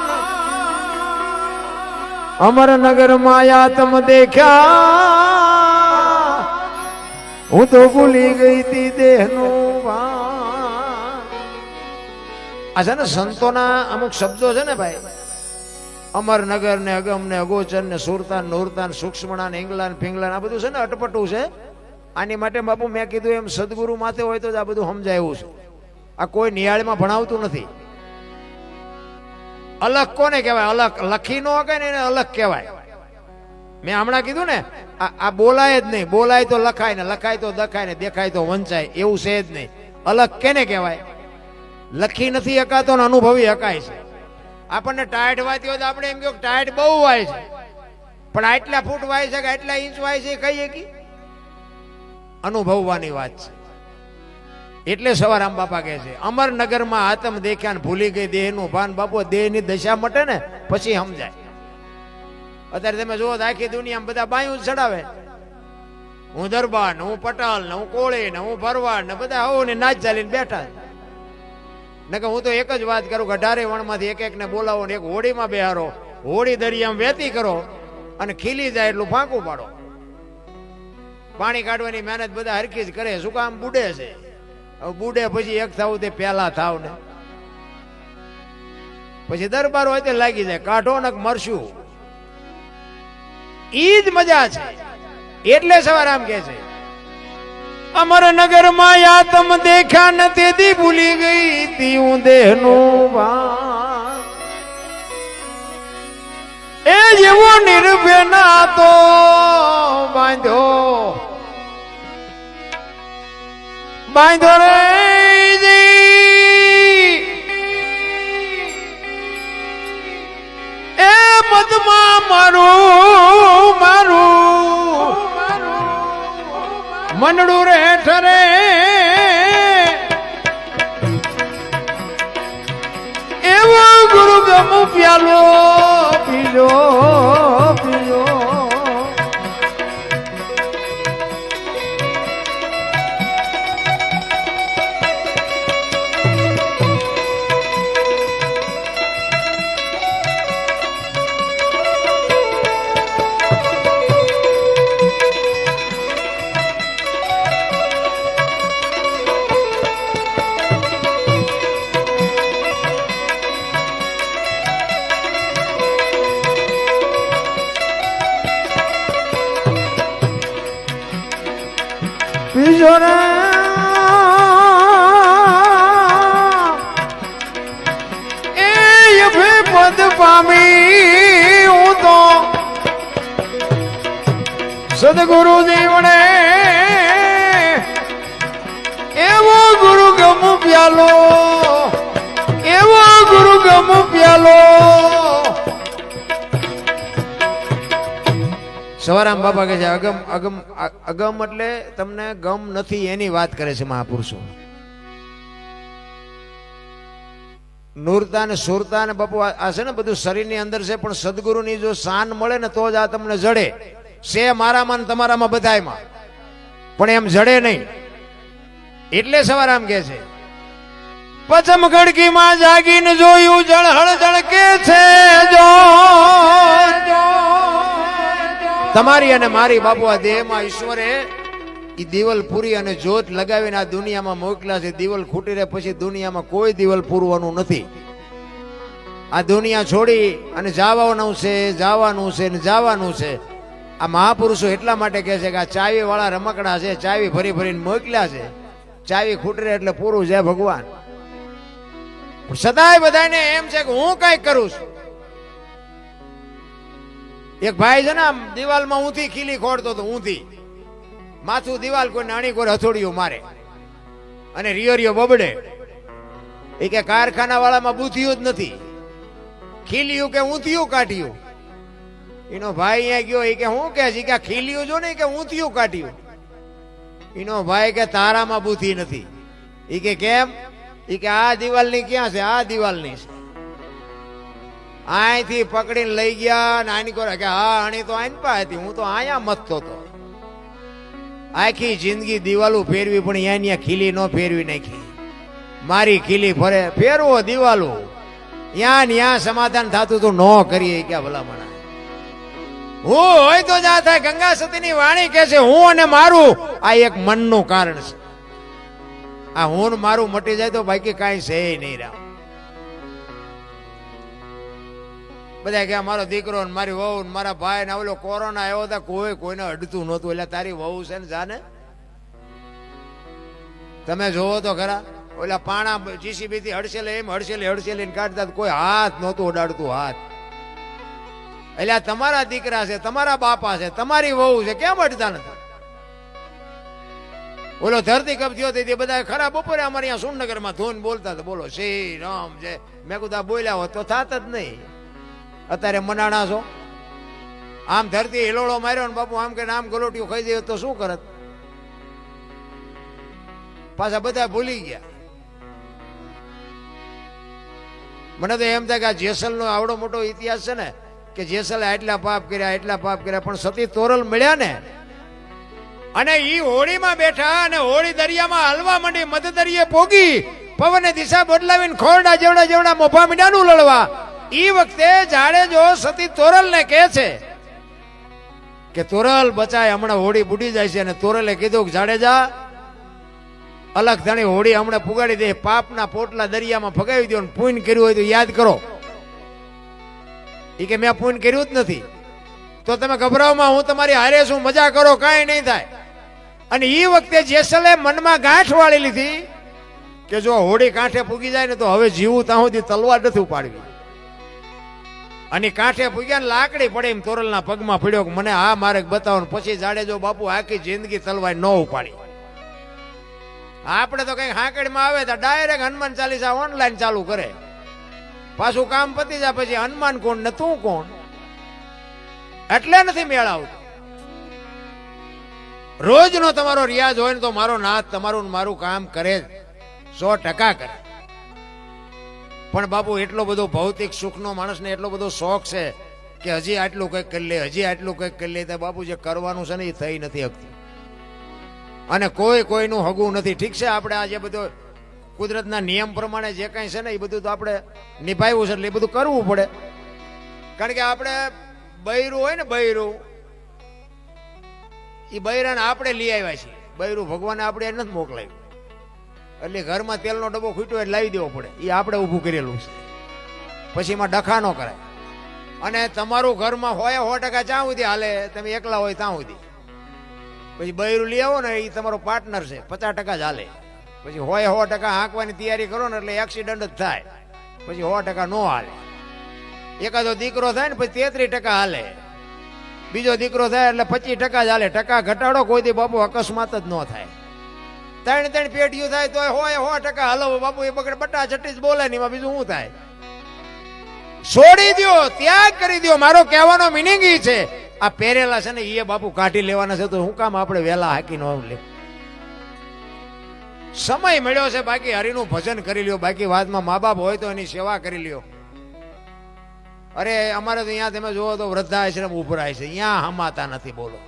Speaker 1: અમરનગર માયા તમ દેખ્યા હું તો ભૂલી ગઈ તી દેહનું ભાન. આ છે ને સંતોના અમુક શબ્દો છે ને ભાઈ, અમરનગર ને અગમ ને અગોચર ને સુરતાન નૂરતાન સૂક્ષ્મણા ને ઇંગલાન ફિંગલાન આ બધું છે ને અટપટું છે. આની માટે બાપુ મેં કીધું એમ સદગુરુ માથે હોય તો જ આ બધું સમજાય એવું છે. આ કોઈ નિહાળમાં ભણાવતું નથી. અલગ કોને કહેવાય? અલગ લખી નો કે ને એને અલગ કહેવાય. મેં હમણાં કીધું ને આ બોલાય જ નહીં. બોલાય તો લખાય ને લખાય તો દખાય ને દેખાય તો વંચાય, એવું છે જ નહીં. અલગ કેને કહેવાય? લખી નથી હકાતો ને અનુભવી હકાય છે. આપણને ટાઈટ વાતી હોય તો આપણે એમ કહ્યું ટાઈટ બહુ વાય છે, પણ આટલા ફૂટ વાય છે કે આટલા ઇંચ વાય છે કહીએ કે અનુભવવાની વાત છે. એટલે સવારામ બાપા કહે છે અમરનગરમાં આતમ દેખ્યા ને ભૂલી ગઈ દેહનું ભાન. બાપુ દેહની દશા મટે ને પછી સમજાય. અત્યારે તમે જુઓ આખી દુનિયામાં બધા બાયું ચડાવે, હું દરબાર ને હું પટાલ ને હું કોળી ને હું ભરવાડ ને બધા હોવ ને નાચ ચાલીને બેઠા. ને કે હું તો એક જ વાત કરું કે 18 વણમાંથી એક ને બોલાવો ને એક હોડીમાં બેહારો, હોડી દરિયામાં વેતી કરો અને ખીલી જાય એટલું ફાંકું પાડો. પાણી કાઢવાની મહેનત બધા હરખી જ કરે. શું કામ? બુડે છે. હવે બુડે પછી એક થાવ તે પહેલા થાવ ને પછી દરબાર હોય તે લાગી જાય. કાઢો ને મરશું, ઈ જ મજા છે. એટલે સવારામ કે છે અમરનગર માં યાતમ દેખ્યા ન તેથી ભૂલી ગઈ તી હું દેહનું ભાન. એ જેવો નિર્ભય ના તો બાંધ્યો બાંધ્યો રે એ મધમાં મારું મારું મનડું રે ઠરે એવો ગુરુ ગમ પ્યાલો પીજો પીજો. પીજો ને એ પદ પામી હું તો સદગુરુ જીવણે એવો ગુરુ ગમ પ્યાલો એવો ગુરુ ગમ પ્યાલો. સવારામ બાપા કહે છે અગમ અગમ અગમ એટલે તમને ગમ નથી એની વાત કરે છે મહાપુરુષો. નૂરતા ને સુરતા ને બાપુ આ છે ને બધું શરીરની અંદર છે, પણ સદગુરુની જો શાન મળે ને તો જ આ તમને જડે. છે મારામાં ને તમારામાં બધાયમાં, પણ એમ જડે નહીં. એટલે સવારામ કહે છે પચમ ખડકીમાં જાગીને જોયું જળહળ જળકે છે જો તમારી અને મારી બાપુ આ દેહમાં ઈશ્વરે ઈ દિવાલ પૂરી અને જ્યોત લગાવીને આ દુનિયામાં મોકલ્યા છે. દિવાલ ખૂટી રહે પછી દુનિયામાં કોઈ દિવાલ પૂરવાનું નથી. આ દુનિયા છોડી અને જવાનું છે જવાનું છે ને જવાનું છે. આ મહાપુરુષો એટલા માટે કહે છે કે આ ચાવી વાળા રમકડા છે, ચાવી ભરી ભરીને મોકલ્યા છે. ચાવી ખૂટી રહે એટલે પૂરું છે ભગવાન. સદાય બધાને એમ છે કે હું કઈક કરું છું. એક ભાઈ છે ને આમ દિવાલમાં ઊંધી ખીલી ખોડતો હતો, ઊંધી માથું દિવાલ કોઈ નાની કોઈ હથોડીઓ મારે અને રિયો બબડે. એ કે કારખાના વાળામાં બુદ્ધિયું જ નથી, ખીલિયું કે ઊંધિયું કાઢ્યું. એનો ભાઈ અહીંયા ગયો, એ કે હું કે છે કે ખીલિયું જો ને કે ઊંધિયું કાઢ્યું. એનો ભાઈ કે તારામાં બુદ્ધિ નથી. એ કે કેમ? એ કે આ દિવાલની ક્યાં છે? આ દિવાલની છે. અહીંથી પકડીને લઈ ગયા ને આની કે હા આની તો આઈન પા હતી, હું તો અહીંયા મથતો હતો. આખી જિંદગી દિવાલો ફેરવી પણ અહીંયા ખીલી ન ફેરવી નાખી. મારી ખીલી ફરે ફેરવો દિવાલો, ત્યાં સમાધાન થતું તો ન કરીએ ક્યાં ભલામણા. હું હોય તો જ આ થાય. ગંગા સતીની વાણી કહે છે હું અને મારું આ એક મનનું કારણ છે. આ હું ને મારું મટી જાય તો બાકી કાંઈ છે નહીં રામ. બધા કે મારો દીકરો ને મારી વહુ ને મારા ભાઈ ને ઓલો કોરોના આવ્યો હતા, કોઈ કોઈને અડતું નહોતું. એટલે તારી વહુ છે ને જાને, તમે જોવો તો ખરા ઓલા પાણા જીસીબી થી હડસેલે એમ હડસેલી કાઢતા, કોઈ હાથ નહોતું ઉડાડતું હાથ. એટલે તમારા દીકરા છે, તમારા બાપા છે, તમારી વહુ છે, કેમ અડતા નથી? ઓલો ધરતી કપ થયો તે બધા ખરા બપોરે અમારે અહીંયા સુરનગરમાં ધૂન બોલતા હતા, બોલો શ્રી રામ જય. મેં કીધું બોલ્યા હોત તો થાત જ નહીં. અત્યારે મનાણા છો. આમ ધરતી હિલોળો માર્યો ને બાપુ આમ કે આમ ગલોટીઓ ખાઈ જાય તો શું કરત? પાછા બધા ભૂલી ગયા. મને તો એમ થાય કે આ જેસલનો આવડો મોટો ઇતિહાસ છે ને, કે જેસલે એટલા પાપ કર્યા, પણ સતી તોરલ મળ્યા ને, અને ઈ હોળીમાં બેઠા અને હોળી દરિયામાં હલવા માંડી, મધ દરિયે પોગી, પવને દિશા બદલાવીને ખોરડા જેવડા મોભા મીંડાનું લડવા. ઈ વખતે જાડેજો સતી તોરલ ને કહે છે કે તોરલ બચાય, હમણાં હોળી બુડી જાય છે. અને તોરલે કીધું કે જાડેજા અલગ ધણી હોળી હમણાં પુગાડી દે, પાપના પોટલા દરિયામાં ફગાવી દો, પુણ્ય કર્યું હોય તો યાદ કરો. એ કે મેં પુણ્ય કર્યું જ નથી. તો તમે ગભરાવમાં, હું તમારી હારે છું, મજા કરો, કાંઈ નહીં થાય. અને એ વખતે જેસલે મનમાં ગાંઠ વાળી લીધી કે જો હોળી કાંઠે પૂગી જાય ને તો હવે જીવું ત્યાં સુધી તલવાર નથી ઉપાડવી. અને કાંઠે પૂગ્યા ને લાકડી પડે એમ તોરલના પગમાં પડ્યો કે મને આ માર્ગ બતાવો. પછી જાડેજો બાપુ આખી જિંદગી તલવાર ન ઉપાડી. આપણે તો કઈ હાંકડીમાં આવે તો ડાયરેક્ટ હનુમાન ચાલીસા ઓનલાઈન ચાલુ કરે, પાછું કામ પતી જાય પછી હનુમાન કોણ ને તું કોણ. એટલે નથી મેળ આવતો. રોજનો તમારો રિયાઝ હોય ને તો મારો નાથ તમારું મારું કામ કરે, 100% કરે. પણ બાપુ એટલો બધો ભૌતિક સુખનો માણસને એટલો બધો શોખ છે કે હજી આટલું કંઈક કરી લે, હજી આટલું કંઈક કરી લે. તો બાપુ જે કરવાનું છે ને એ થઈ નથી શકતું. અને કોઈનું હગું નથી. ઠીક છે, આપણે આ જે બધો કુદરતના નિયમ પ્રમાણે જે કાંઈ છે ને એ બધું તો આપણે નિભાવ્યું છે, એટલે એ બધું કરવું પડે. કારણ કે આપણે બૈરું હોય ને, બૈરું એ બૈરાને આપણે લઈ આવ્યા છીએ. બૈરું ભગવાને આપણે એને નથી મોકલાવ્યું. એટલે ઘરમાં તેલનો ડબ્બો ખૂટ્યો એટલે લાવી દેવો પડે. એ આપણે ઊભું કરેલું છે. પછી એમાં ડખા ન કરાય. અને તમારું ઘરમાં હોય 100% જ્યાં સુધી હાલે, તમે એકલા હોય ત્યાં સુધી. પછી બૈરું લઈ આવો ને એ તમારો પાર્ટનર છે, 50% જ હાલે. પછી હોય 100% હાંકવાની તૈયારી કરો ને એટલે એક્સિડન્ટ જ થાય. પછી 100% ન હાલે. એકાદો દીકરો થાય ને પછી 33% હાલે. બીજો દીકરો થાય એટલે 25% જ હાલે. ટકા ઘટાડો કોઈ દી બાપુ અકસ્માત જ ન થાય. 3 પેઢીઓ થાય તો હોય 100% હલો બાપુ. એ બગડે બટા છઠ્ઠી જ બોલે ને એમાં બીજું શું થાય? છોડી દો, ત્યાગ કરી દો. મારો કહેવાનો મિનિંગ એ છે, આ પહેરેલા છે ને એ બાપુ કાઢી લેવાના છે. તો હું કામ આપણે વહેલા હાકી નો લે? સમય મળ્યો છે, બાકી હરિનું ભજન કરી લ્યો. બાકી વાતમાં મા બાપ હોય તો એની સેવા કરી લ્યો. અરે અમારે તો અહીંયા તમે જુઓ તો વૃદ્ધાશ્રમ ઉભરાય છે, અહીંયા હમાતા નથી. બોલો,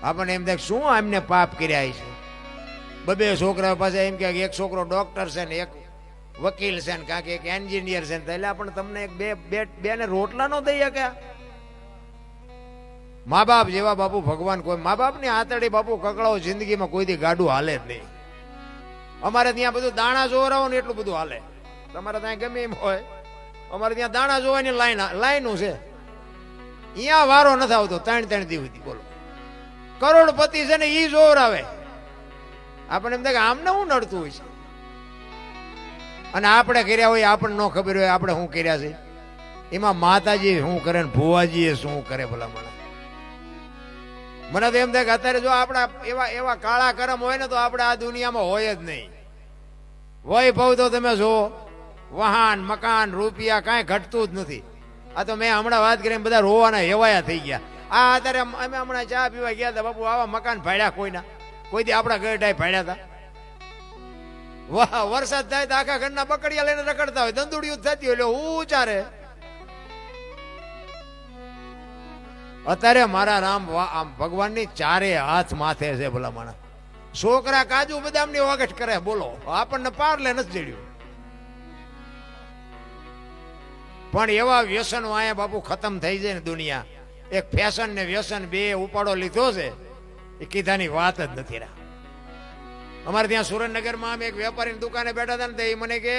Speaker 1: આપણને એમ થાય શું એમને પાપ કર્યા છે. 2 છોકરા પાસે એમ કે એક છોકરો ડોક્ટર છે ને એક વકીલ છે ને કાંક એક એન્જિનિયર છે ને, એટલે આપણે તમને એક બે ને રોટલા નો દઈએ કે? મા બાપ જેવા બાપુ ભગવાન કોઈ. મા બાપની આતડી બાપુ કકડાઓ જિંદગીમાં કોઈ દી ગાડું હાલે જ નહીં. અમારે ત્યાં બધું દાણા જોવરાવો ને એટલું બધું હાલે. તમારે ત્યાં ગમે એમ હોય, અમારે ત્યાં દાણા જોવાની લાઈનું છે. અહીંયા વારો નથી આવતો 3 દિવસ સુધી. બોલો, કરોડપતિ છે ને ઈ જોવરાવે. આપણને એમ થાય કે આમને શું નડતું હોય છે? અને આપણે કર્યા હોય આપણને ન ખબર હોય આપણે શું કર્યા છે. એમાં માતાજી શું કરે ને ભુવાજી શું કરે ભલા મને. મને તો એમ થાય કે અત્યારે જો આપણા એવા કાળા કરમ હોય ને તો આપણે આ દુનિયામાં હોય જ નહીં. વૈભવ તો તમે જુઓ, વાહન મકાન રૂપિયા કાંઈ ઘટતું જ નથી. આ તો મેં હમણાં વાત કરીને બધા રોવાના હેવાયા થઈ ગયા. આ અત્યારે અમે હમણાં ચા પીવા ગયા હતા બાપુ, આવા મકાન ભાડ્યા કોઈના, કોઈ દી આપણા ગઢાઈ ભાડ્યા હતા. વાહ, વરસાદ થાય તો આખા ઘરના બકડિયા લઈને રખડતા હોય, દંદુડિયું થતી હોય એટલે હું ચારે. અત્યારે મારા રામ આમ ભગવાનની ચારે હાથ માથે છે ભલા માણસ. છોકરા કાજુ બદામની વગટ કરે બોલો, આપણને પારલે નથી જડ્યું. પણ એવા વ્યસનો આયા બાપુ ખતમ થઈ જાય ને દુનિયા. એક ફેશન ને વ્યસન બે ઉપાડો લીધો છે એ કીધાની વાત જ નથી રહ્યા. અમારે ત્યાં સુરેન્દ્રનગરમાં એક વેપારીની દુકાને બેઠા હતા ને તે મને કે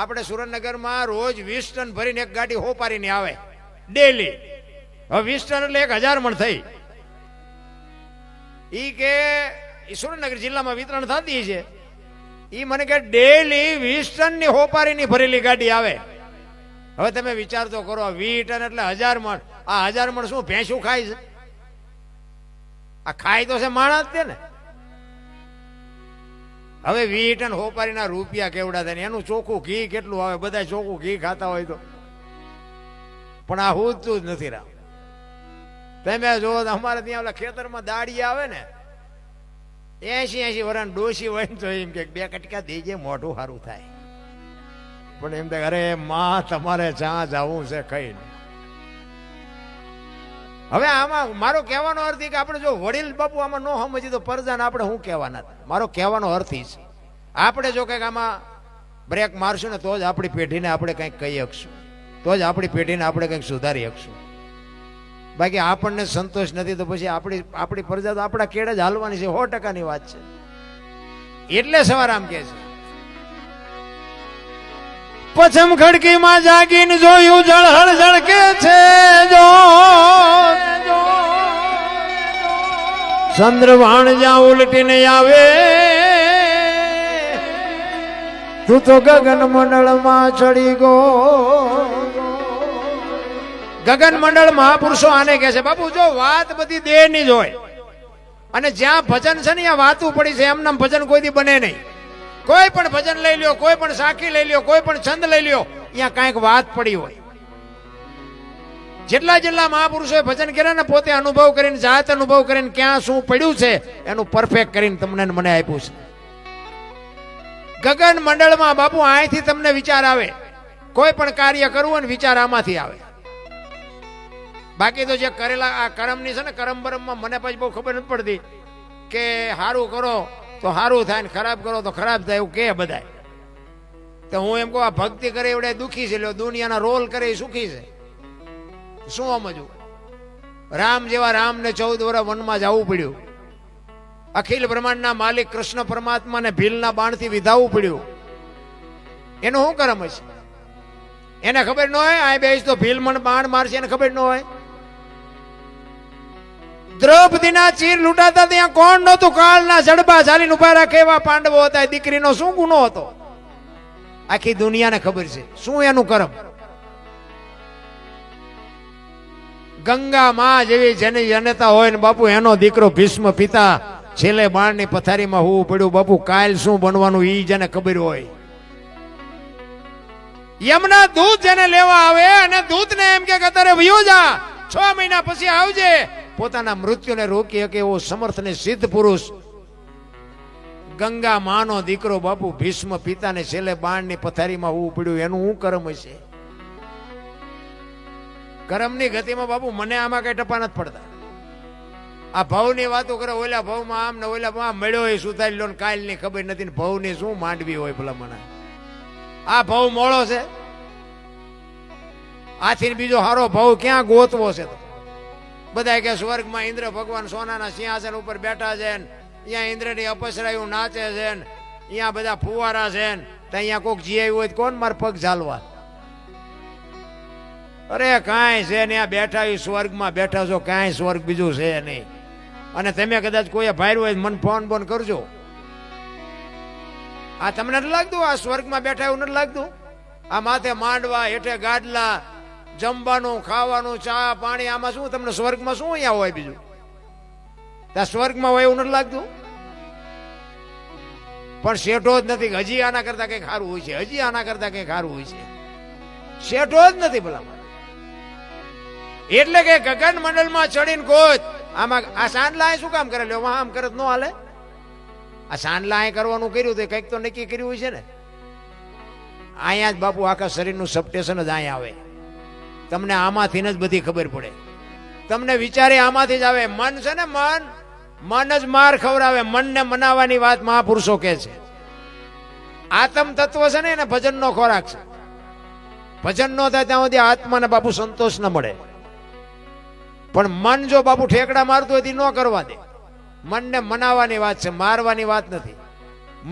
Speaker 1: આપણે સુરેન્દ્રનગરમાં રોજ 20 ટન ભરીને એક ગાડી હોપારીને આવે ડેલી. હવે 20 ટન એટલે 1000 મણ થઈ. ઈ કે સુરેન્દ્રનગર જિલ્લામાં વિતરણ થતી છે. ઈ મને કે ડેલી 20 ટન ની હોપારીની ભરેલી ગાડી આવે. હવે તમે વિચાર તો કરો, 20 ટન એટલે 1000 મણ. આ 1000 મણ શું ભેંસું ખાય છે? આ ખાય તો છે માણસ છે ને. હવે 20 ટન હોપારીના રૂપિયા કેવડા થાય, એનું ચોખ્ખું ઘી કેટલું આવે? બધા ચોખ્ખું ઘી ખાતા હોય તો. પણ આ હુજતું જ નથી રામ. તમે જો અમારે ત્યાં ઓલા ખેતરમાં દાડી આવે ને 80 વર્ષ ડોશી હોય ને તો એમ કે 2 કટકા દેજે મોઢું સારું થાય. પણ એમ થાય અરે માં તમારે જ્યાં જવું છે કઈ. હવે આમાં મારો કહેવાનો અર્થ એ કે આપણે જો વડીલ બાપુ આમાં ન સમજી તો પરજાને આપણે શું કહેવાના. મારો કહેવાનો અર્થ એ છે આપણે જો કંઈક આમાં બ્રેક મારશું ને તો જ આપણી પેઢીને આપણે કંઈક કહી શકશું, તો જ આપણી પેઢીને આપણે કંઈક સુધારી શકશું. બાકી આપણને સંતોષ નથી તો પછી આપણી પ્રજા તો આપણા કેળે જ હાલવાની છે. 100%ની વાત છે. એટલે સવારામ કે છે પછમ ખડકીમાં જાગીને જોયું જળહળ ઝળકે છે જો ચંદ્રવાણ જ્યાં ઉલટીને આવે તું તો ગગન મંડળમાં ચડી ગો. ગગન મંડળ મહાપુરુષો આને કહે છે બાપુ. જો વાત બધી દેહની જ હોય અને જ્યાં ભજન છે ને ત્યાં વાતું પડી છે. એમનામ ભજન કોઈથી બને નહીં. કોઈ પણ ભજન લઈ લ્યો, કોઈ પણ સાખી લઈ લ્યો, કોઈ પણ છંદ લઈ લ્યો, અહીંયા કાંઈક વાત પડી હોય. જેટલા મહાપુરુષોએ ભજન કર્યા ને પોતે અનુભવ કરીને જાત અનુભવ કરીને ક્યાં શું પડ્યું છે એનું પરફેક્ટ કરીને તમને મને આપ્યું છે. ગગન મંડળમાં બાપુ અહીંથી તમને વિચાર આવે. કોઈ પણ કાર્ય કરવું હોય ને વિચાર આમાંથી આવે. બાકી તો જે કરેલા આ કર્મની છે ને કરમ બરમમાં મને પછી બહુ ખબર નથી પડતી કે સારું કરો તો સારું થાય ને ખરાબ કરો તો ખરાબ થાય એવું કે બધાય. તો હું એમ કહું આ ભક્તિ કરે એવડે દુઃખી છે, દુનિયાના રોલ કરે એ સુખી છે. શું સમજવું? રામ જેવા રામને 14 વર્ષ વનમાં જવું પડ્યું. અખિલ બ્રહ્માંડના માલિક કૃષ્ણ પરમાત્માને ભીલના બાણથી વિધાવવું પડ્યું. એનું શું કર્મ હશે? એને ખબર ન હોય આ બેસ તો ભીલ મને બાણ મારશે, એને ખબર ન હોય. દ્રૌપદીના ચીર લૂંટાતા ત્યાં કોણ નહોતું? કાળના જડબા ચાલીને ઉભા રાખે એવા પાંડવો હતા. દીકરીનો શું ગુનો હતો? આખી દુનિયાને ખબર છે. શું એનું કર્મ? ગંગા માં જેવી જેની જનતા હોય ને બાપુ એનો દીકરો ભીષ્મ પિતા છેલ્લે બાણની પથારીમાં હોવું પડ્યું. બાપુ કાલ શું બનવાનું ઈ જેને ખબર હોય. યમના દૂત જેને લેવા આવે અને દૂતને એમ કે અત્યારે વયો જા, 6 મહિના પછી આવજે. પોતાના મૃત્યુને રોકી શકે એવો સમર્થ ને સિદ્ધ પુરુષ ગંગા માનો દીકરો બાપુ ભીષ્મ પિતાને છેલ્લે બાણની પથારીમાં હોવું પડ્યું. એનું શું કર્મ હશે? કર્મની ગતિમાં બાપુ મને આમાં કઈ ટપા નથી પડતા. આ ભાવની વાતો કરે, ઓલા ભાવમાં આમ ને ઓલા ભાવ મળ્યો એ સુધારી લો ને કાલની ખબર નથી ને ભાવની શું માંડવી હોય ભલા મને. આ ભાવ મોળો છે. આથી બીજો હારો ભાવ ક્યાં ગોતવો છે? તો બધા કે સ્વર્ગમાં ઇન્દ્ર ભગવાન સોનાના સિંહાસન ઉપર બેઠા છે ને અહીંયા ઇન્દ્રની અપસરાયું નાચે છે ને અહીંયા બધા ફુવારા છે ને તો અહીંયા કોઈક જીવ્યું હોય કોણ માર પગ ઝાલવા? અરે કાંઈ છે ને આ બેઠા એ સ્વર્ગમાં બેઠા છો, કાંઈ સ્વર્ગ બીજું છે નહીં. અને તમે કદાચ કોઈ ભાર્યું હોય મને ફોન બોન કરજો. આ તમને નથી લાગતું આ સ્વર્ગમાં બેઠા એવું નથી લાગતું? આ માથે માંડવા, હેઠે ગાડલા, જમવાનું ખાવાનું ચા પાણી, આમાં શું તમને સ્વર્ગમાં શું અહીંયા હોય બીજું? ત્યાં સ્વર્ગમાં હોય એવું નથી લાગતું? પણ શેઠો જ નથી. હજી આના કરતા કંઈક સારું હોય છે, હજી આના કરતા કંઈક સારું હોય છે. શેઠો જ નથી ભલા. એટલે કે ગગન મંડળમાં ચડીને કોઈ આમાં આ સાંડલા શું કામ કરે? લ્યો આમ કરે ન હાલે. આ સાંડલા કરવાનું કર્યું તો કંઈક તો નક્કી કર્યું હોય છે ને. અહીંયા જ બાપુ આખા શરીરનું સબસ્ટેશન જ અહીંયા આવે. તમને આમાંથી જ બધી ખબર પડે. તમને વિચારે આમાંથી જ આવે. મન છે ને, મન જ માર ખવડાવે. મનને મનાવવાની વાત મહાપુરુષો કહે છે. આત્મ તત્વ છે ને એને ભજનનો ખોરાક છે. ભજન નો થાય ત્યાં સુધી આત્માને બાપુ સંતોષ ન મળે. પણ મન જો બાપુ ઠેકડા મારતું હોય ન કરવા દે. મનને મનાવવાની વાત છે, મારવાની વાત નથી.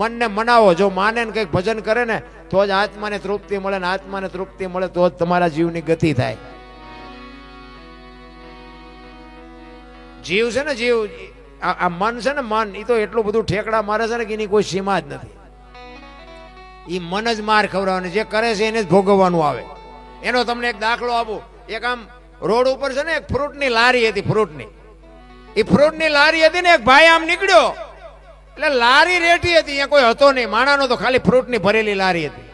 Speaker 1: મનને મનાવો. જો માને ને કંઈક ભજન કરે ને તો જ આત્માને તૃપ્તિ મળે, ને આત્માને તૃપ્તિ મળે તો જ તમારા જીવની ગતિ થાય. જીવ છે ને, જીવ આ મન છે ને, મન એ તો એટલું બધું ઠેકડા મારે છે ને કે એની કોઈ સીમા જ નથી. એ મન જ માર ખવડાવવાનું, જે કરે છે એને જ ભોગવવાનું આવે. એનો તમને એક દાખલો આપું. એક આમ રોડ ઉપર છે ને એક ફ્રૂટની લારી હતી. ફ્રૂટની એ ફ્રૂટની લારી હતી ને એક ભાઈ આમ નીકળ્યો એટલે લારી રેઠી હતી, અહીંયા કોઈ હતો નહીં, માણાનો તો ખાલી ફ્રૂટની ભરેલી લારી હતી.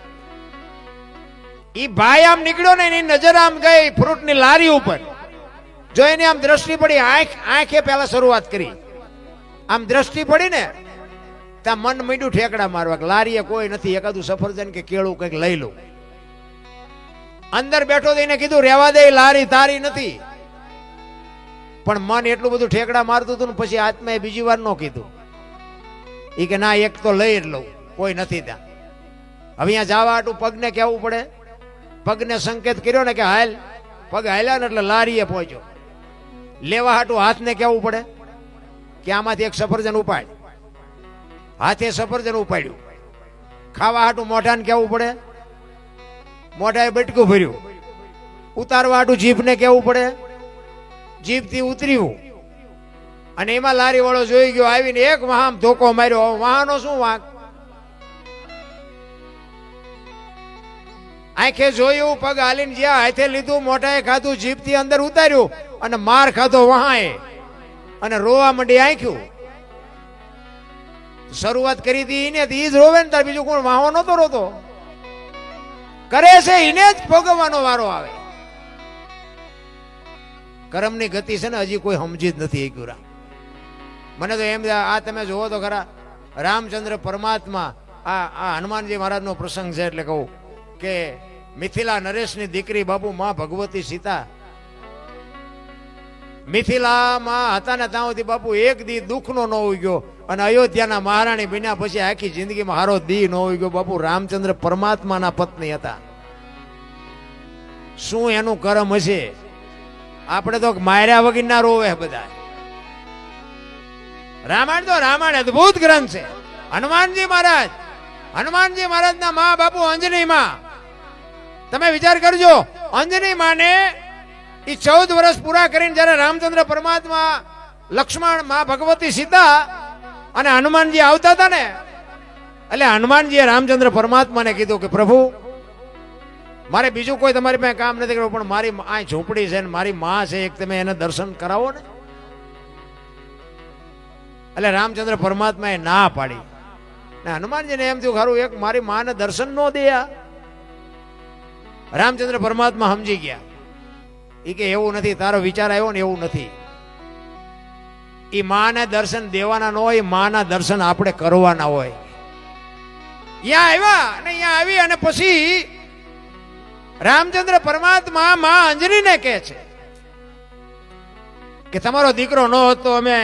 Speaker 1: એ ભાઈ આમ નીકળ્યો ને એની નજર આમ ગઈ ફ્રૂટની લારી ઉપર. જો એની આમ દ્રષ્ટિ પડી, આંખે પહેલા શરૂઆત કરી, આમ દ્રષ્ટિ પડી ને ત્યાં મન મીડું ઠેકડા મારવા. લારીએ કોઈ નથી, એકાદું સફરજન કે કેળું કંઈક લઈ લઉં. અંદર બેઠો તો એને કીધું રહેવા દે, લારી તારી નથી. પણ મન એટલું બધું ઠેકડા મારતું હતું ને પછી આત્માએ બીજી વાર ન કીધું. એ કે ના, એક તો લઈ જ લઉં, કોઈ નથી ત્યાં. હવે અહીંયા જવા હાટું પગને કહેવું પડે. પગને સંકેત કર્યો ને કે હાલ. પગ હાલ્યા ને એટલે લારીએ પહોંચ્યો. લેવા હાટું હાથને કહેવું પડે કે આમાંથી એક સફરજન ઉપાડ. હાથે સફરજન ઉપાડ્યું. ખાવા હાટું મોઢાને કહેવું પડે, મોઢાએ બટકું ભર્યું. ઉતારવા હાટું જીભને કહેવું પડે, જીભથી ઉતર્યું. અને એમાં લારી વાળો જોઈ ગયો, આવીને એક વાહમ ધોકો માર્યો. વાહનો શું વાંક? આંખે જોયું, પગ હાલીને જ્યાં હાથે લીધું, મોઢાએ ખાધું, જીભથી અંદર ઉતાર્યું અને માર ખાધો વહાએ અને રોવા માંડી આંખ્યું. શરૂઆત કરી હતી એને, ઈ જ રોવે ને તાર બીજું કોણ? વાહો નતો રોતો. કરે છે એને જ ભોગવવાનો વારો આવે. કર્મની ગતિ છે ને હજી કોઈ સમજી જ નથી એ ગુરા. મને તો એમ, આ તમે જોવો તો ખરા, રામચંદ્ર પરમાત્મા, આ હનુમાનજી મહારાજનો પ્રસંગ છે એટલે કહું કે મિથિલા નરેશની દીકરી બાપુ માં ભગવતી સીતા મિથિલામાં હતા ને ત્યાં સુધી બાપુ એક દી દુઃખનો ન હોઈ ગયો. અને અયોધ્યાના મહારાણી બન્યા પછી આખી જિંદગીમાં હારો દી ન હોઈ ગયો. બાપુ રામચંદ્ર પરમાત્માના પત્ની હતા. શું એનું કર્મ હશે? આપણે તો માર્યા વગરના રોવે બધા. રામાયણ તો રામાયણ અદભુત ગ્રંથ છે. હનુમાનજી મહારાજના મા બાપુ અંજની માં, તમે વિચાર કરજો. અંજની માને એ 14 વર્ષ પૂરા કરીને જયારે રામચંદ્ર પરમાત્મા, લક્ષ્મણ, મા ભગવતી સીતા અને હનુમાનજી આવતા હતા ને, એટલે હનુમાનજીએ રામચંદ્ર પરમાત્માને કીધું કે પ્રભુ, મારે બીજું કોઈ તમારી પાસે કામ નથી કરવું, પણ મારી આ ઝૂંપડી છે ને મારી માં છે, એક તમે એને દર્શન કરાવો ને. એટલે રામચંદ્ર પરમાત્માએ ના પાડી. ને હનુમાનજીને એમ થયું ખરું, એક મારી માને દર્શન ન દે. રામચંદ્ર પરમાત્મા સમજી ગયા. એ કે એવું નથી, તારો વિચાર આવ્યો ને એવું નથી. એ માને દર્શન દેવાના ન હોય, માના દર્શન આપણે કરવાના હોય. અહીંયા આવ્યા અને અહીંયા આવી અને પછી રામચંદ્ર પરમાત્મા માં અંજનીને કહે છે કે તમારો દીકરો ન હોત તો અમે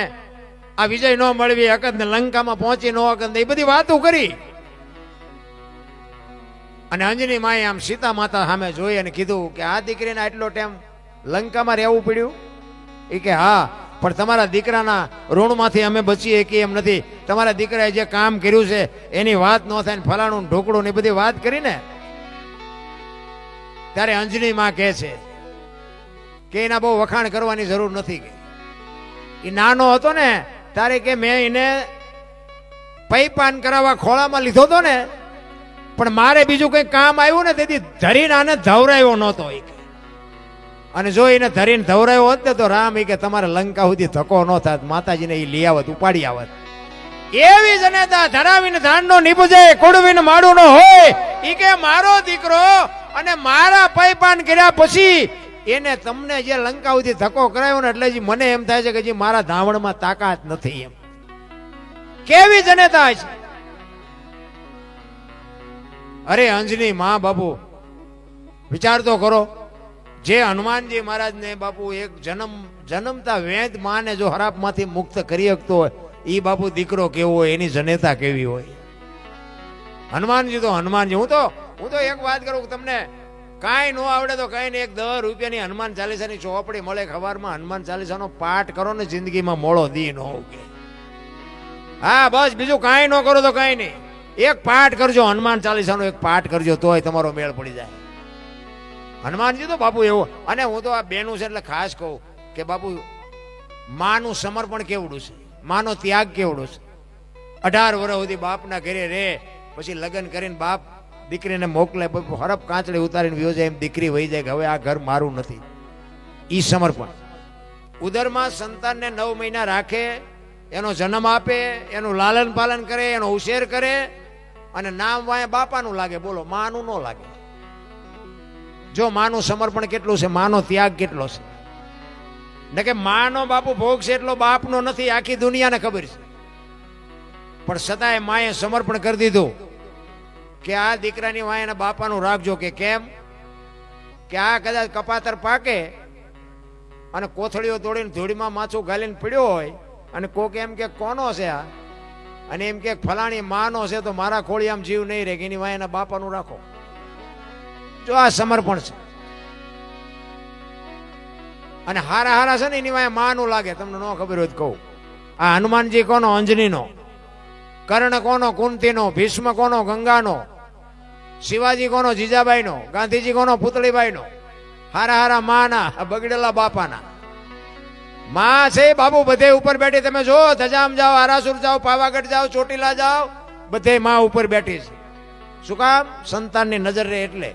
Speaker 1: આ વિજય ન મળવી હકત ને લંકામાં પહોંચી ન હકત, એ બધી વાતો કરી. અને અંજની માએ આમ સીતા માતા સામે જોઈ અને કીધું કે આ દીકરીને આટલો ટાઈમ લંકામાં રહેવું પડ્યું. એ કે હા, પણ તમારા દીકરાના ઋણમાંથી અમે બચીએ કે એમ નથી. તમારા દીકરાએ જે કામ કર્યું છે એની વાત ન થાય ને ફલાણું ઢોકળું ને બધી વાત કરીને ત્યારે અંજની માં કહે છે કે એના બહુ વખાણ કરવાની જરૂર નથી. એ નાનો હતો ને ત્યારે કે મેં એને પૈપાન કરાવવા ખોળામાં લીધો હતો ને, પણ મારે બીજું કઈ કામ આવ્યું ને તેથી ધરીને આને ધવરાયો નહોતો. અને જો એને ધરીને ધવરાયો હોત ને તો રામ કે તમારે લંકા સુધી ધક્કો ન થાત, માતાજીને એ લઈ આવત, ઉપાડી આવત. એવી જનેતા ધરાવીને ધાન નો નીપજે, કુડવીને માડું નો હોય. એ કે મારો દીકરો અને મારા પૈપાન કર્યા પછી એને તમને જે લંકા સુધી ધક્કો કરાયો ને એટલે મને એમ થાય છે કે જે મારા ધાવણમાં તાકાત નથી. એમ કેવી જનેતા છે. અરે અંજની માં બાપુ, વિચાર તો કરો. જે હનુમાનજી મહારાજને બાપુ એક જન્મતા વેદ માને જો હરાપમાંથી મુક્ત કરી શકતો હોય, એ બાપુ દીકરો કેવો હોય, એની જનેતા કેવી હોય. હનુમાનજી તો હનુમાનજી. હું તો એક વાત કરું, તમને કાંઈ ન આવડે તો કાંઈ નહીં, 10 રૂપિયાની હનુમાન ચાલીસાની ચોપડી મળે, ખબરમાં હનુમાન ચાલીસાનો પાઠ કરો ને, જિંદગીમાં મોળો દી ન ઉગે. હા બસ, બીજું કાંઈ ન કરો તો કાંઈ નહીં, એક પાઠ કરજો, હનુમાન ચાલીસાનો એક પાઠ કરજો, તોય તમારો મેળ પડી જાય. હનુમાનજી તો બાપુ એવો. અને હું તો આ બેનું છે એટલે ખાસ કહું કે બાપુ માનું સમર્પણ કેવડું છે, માનો ત્યાગ કેવડો છે. 18 વર્ષ સુધી બાપના ઘરે રે, પછી લગ્ન કરીને બાપ દીકરીને મોકલે, હરપ કાંચડી ઉતારીને વ્યો જાય, એમ દીકરી વહી જાય કે હવે આ ઘર મારું નથી. ઈ સમર્પણ. ઉદરમાં સંતાનને 9 મહિના રાખે, એનો જન્મ આપે, એનું લાલન પાલન કરે, એનો ઉછેર કરે, અને નામ વાય બાપાનું લાગે. બોલો, માનું ન લાગે. જો માનું સમર્પણ કેટલું છે, માનો ત્યાગ કેટલો છે. ને કે માનો બાપુ ભોગ છે એટલો બાપનો નથી, આખી દુનિયાને ખબર છે. પણ છતાંય માએ સમર્પણ કરી દીધું કે આ દીકરાની વાય એના બાપાનું રાખજો. કે કેમ? કે આ કદાચ કપાતર પાકે અને કોથળીઓ તોડીને ધૂળીમાં માથું ગાલીને પડ્યો હોય, અને કોક એમ કે કોનો છે આ, અને એમ કે ફલાણી માનો છે, તો મારા ખોળી આમ જીવ નહીં રહે, કે એની વાય એના બાપાનું રાખો. જો આ સમર્પણ છે. અને હારા હારા છે ને એની વાય માનું લાગે. તમને ન ખબર હોય તો કહું, આ હનુમાનજી કોનો? અંજનીનો. કર્ણ કોનો? કુંતીનો. ભીષ્મ કોનો? ગંગાનો. શિવાજી કોનો? જીજાબાઈનો. ગાંધીજી કોનો? પુતળીબાઈનો. હારા હારા માના, બગડેલા બાપાના. માં છે બાબુ બધે ઉપર બેઠી. તમે જો ધજામ જાઓ, આરાસુર જાઓ, પાવાગઢ જાઓ, ચોટીલા જાઓ, બધે માં ઉપર બેઠી છે. શું કામ? સંતાનની નજર રહે એટલે.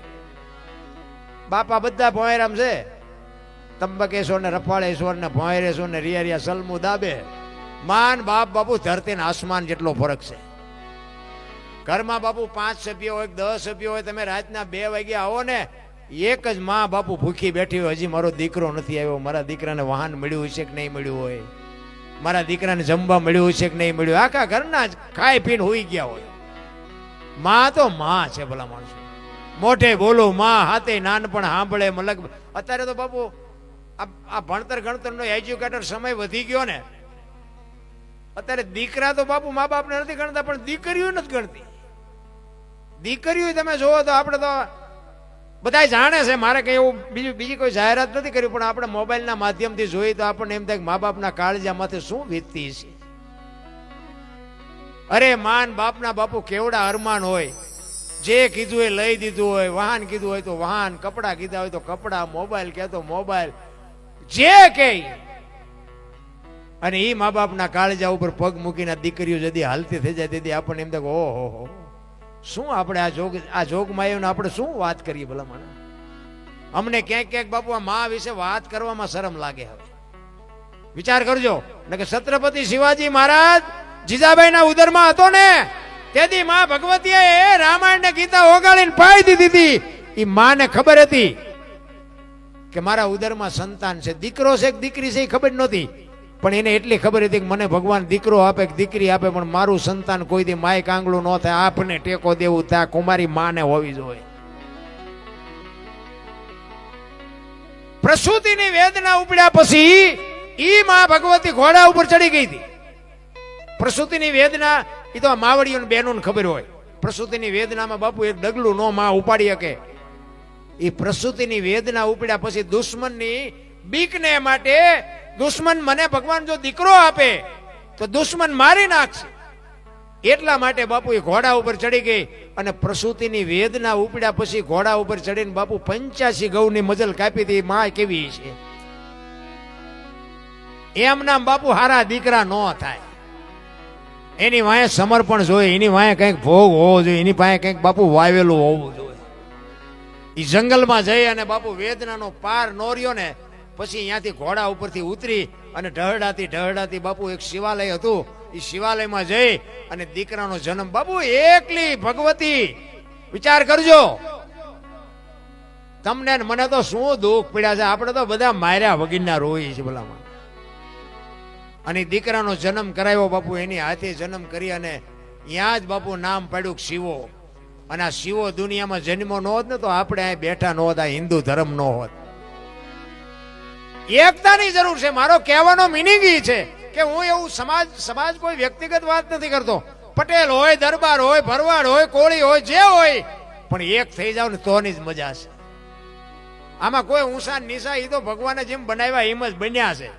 Speaker 1: બાપા બધા ભોંયરામ છે, તંબકેશ્વર ને રફાળેશ્વર ને ભોંયરેશ્વર ને રિયા સલમુ દાબે. માન બાપ બાપુ ધરતી ને આસમાન જેટલો ફરક છે. ઘરમાં બાપુ 5 સભ્યો હોય, 10 સભ્યો હોય, તમે રાતના 2 વાગે આવો ને, એક જ માં બાપુ ભૂખી બેઠી હોય, હજી મારો દીકરો નથી આવ્યો, મારા દીકરાને વાહન મળ્યું હશે કે નહીં મળ્યું હોય, મારા દીકરાને જમવા મળ્યું હશે કે નહીં મળ્યું. આખા ઘરના જ ખાઈ પીને હોઈ ગયા હોય. માં તો માં છે ભલા માણસો. મોઢે બોલું માં, હાથે નાનપણ સાંભળે મલક. અત્યારે તો બાપુ આ ભણતર ગણતરનો એજ્યુકેટર સમય વધી ગયો ને, અત્યારે દીકરા તો બાપુ મા બાપને નથી ગણતા, પણ દીકરીઓ નથી ગણતી. દીકરીઓ તમે જોવો તો આપણે તો બધા જાણે છે. મારે કઈ એવું બીજી કોઈ જાહેરાત નથી કરી, પણ આપણે મોબાઈલના માધ્યમથી જોઈએ તો આપણને એમ થાય કે મા બાપના કાળજામાંથી શું વીતતી છે. અરે માન બાપના બાપુ કેવડા અરમાન હોય. જે કીધું એ લઈ દીધું હોય, વાહન કીધું હોય તો વાહન, કપડા કીધા હોય તો કપડા, મોબાઈલ કહે તો મોબાઈલ, જે કે. અને એ મા બાપના કાળજા ઉપર પગ મૂકીને દીકરીઓ જદી હાલતી થઈ જાય, તેથી આપણને એમ થાય ઓહો શું આપણે આ જોગમાયોને આપણે શું વાત કરીએ ભલા માણસ. અમને ક્યાંક બાપુ આ મા વિશે વાત કરવામાં શરમ લાગે. હવે વિચાર કરજો ને કે છત્રપતિ શિવાજી મહારાજ જીજાબાઈના ઉદરમાં હતો ને, તેથી માં ભગવતીએ રામાયણ ને ગીતા ઓગાળીને પાઈ દીધી હતી. એ માને ખબર હતી કે મારા ઉદરમાં સંતાન છે, દીકરો છે કે દીકરી છે એ ખબર નહોતી, પણ એને એટલી ખબર હતી કે મને ભગવાન દીકરો આપે કે દીકરી આપે, પણ મારું સંતાન કોઈ દી માય કાંગલું ન થાય, આપને ટેકો દેવું ત્યાં કુમારી માને હોવી જોઈએ. પ્રસૂતિની વેદના ઉપડ્યા પછી ઈ માં ભગવતી ઘોડા ઉપર ચડી ગઈ હતી. પ્રસૂતિની વેદના એ તો માવડીઓ બહેનોને ખબર હોય. પ્રસૂતિની વેદનામાં બાપુ એક ડગલું નો માં ઉપાડી શકે. એ પ્રસૂતિની વેદના ઉપડ્યા પછી દુશ્મનની બીકને માટે, દુશ્મન મને ભગવાન જો દીકરો આપે તો દુશ્મન મારી નાખશે, એટલા માટે બાપુ એ ઘોડા ઉપર ચડી ગઈ. અને પ્રસૂતિની વેદના ઉપડ્યા પછી ઘોડા ઉપર ચડીને બાપુ 85 ગૌની મજલ કાપી હતી. માં કેવી છે એમ નામ બાપુ હારા દીકરા ન થાય. એની વાંહે સમર્પણ જોઈએ, એની વાંહે કંઈક ભોગ હોવો જોઈએ, એની પાસે કંઈક બાપુ વાવેલું હોવું જોઈએ. એ જંગલમાં જઈ અને બાપુ વેદનાનો પાર નોર્યો ને પછી અહીંયાથી ઘોડા ઉપરથી ઉતરી અને ઢહડાતી બાપુ એક શિવાલય હતું. એ શિવાલયમાં જઈ અને દીકરાનો જન્મ. બાપુ એકલી ભગવતી. વિચાર કરજો, તમને મને તો શું દુઃખ પડ્યા છે. આપણે તો બધા માર્યા વગીરના રોઈ છે ભલામાં. અને દીકરાનો જન્મ કરાવ્યો બાપુ, એની હાથે જન્મ કરી અને ત્યાં જ બાપુ નામ પાડ્યું શિવો. અને આ શિવો દુનિયામાં જન્મો ન હોત ને તો આપણે અહીં બેઠા ન હોત, આ હિન્દુ ધર્મ ન હોત. એકતાની જરૂર છે. મારો કહેવાનો મિનિંગ એ છે કે હું એવું સમાજ કોઈ વ્યક્તિગત વાત નથી કરતો. પટેલ હોય, દરબાર હોય, ભરવાડ હોય, કોળી હોય, જે હોય, પણ એક થઈ જાવ ને તોની જ મજા છે. આમાં કોઈ ઊંસા નીસા એ તો ભગવાને જેમ બનાવ્યા એમ જ બન્યા છે.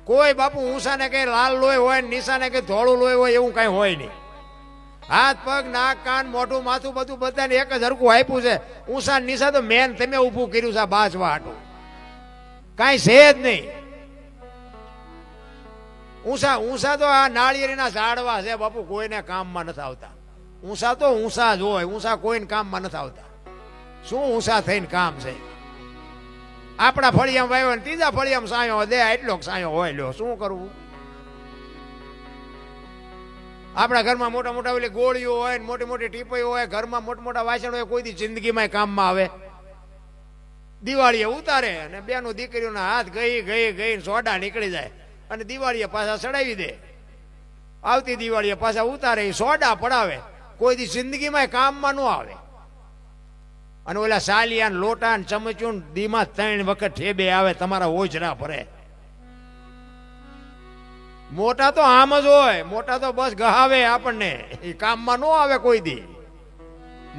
Speaker 1: કોઈ બાપુ ઊંસાને કઈ લાલ લોહી હોય, નીસાને કઈ ધોળું લોહી હોય એવું કઈ હોય નહીં. હાથ પગ નાક કાન મોઢું માથું બધું બધાને એક જ હરખું આપ્યું છે. ઊંસા નીસા તો મેન તમે ઊભું કર્યું છે બાજવા હાટું, કાંઈ છે જ નહીં. ઊંસા તો આ નાળિયેરીના ઝાડવા છે બાપુ, કોઈને કામમાં નથી આવતા. ઊંસા તો ઊંસા જ હોય, ઊંસા કોઈને કામમાં નથી આવતા. શું ઊંસા થઈને કામ છે? આપણા ફળિયામાં વાવ્યો ને ત્રીજા ફળિયામાં સાયો દે, એટલો સાયો હોય લ્યો, શું કરવું? આપણા ઘરમાં મોટા મોટા ઓલી ગોળીઓ હોય ને મોટી મોટી ટીપીઓ હોય, ઘરમાં મોટા મોટા વાસણ હોય, કોઈ દી જિંદગીમાં કામમાં આવે. દિવાળીએ ઉતારે અને બેનું દીકરીઓના હાથ ગઈ ગઈ ગઈ સોડા નીકળી જાય અને દિવાળીએ પાછા ચડાવી દે. આવતી દિવાળીએ પાછા ઉતારે, સોડા પડાવે, કોઈ દી જિંદગીમાં કામમાં ન આવે. અને ઓલા સાલિયા લોટા ને ચમચું દીમાં 3 વખત ઠેબે આવે, તમારા ઓજરા ભરે. મોટા તો આમ જ હોય, મોટા તો બસ ગહાવે આપણને, એ કામમાં ન આવે કોઈ દી.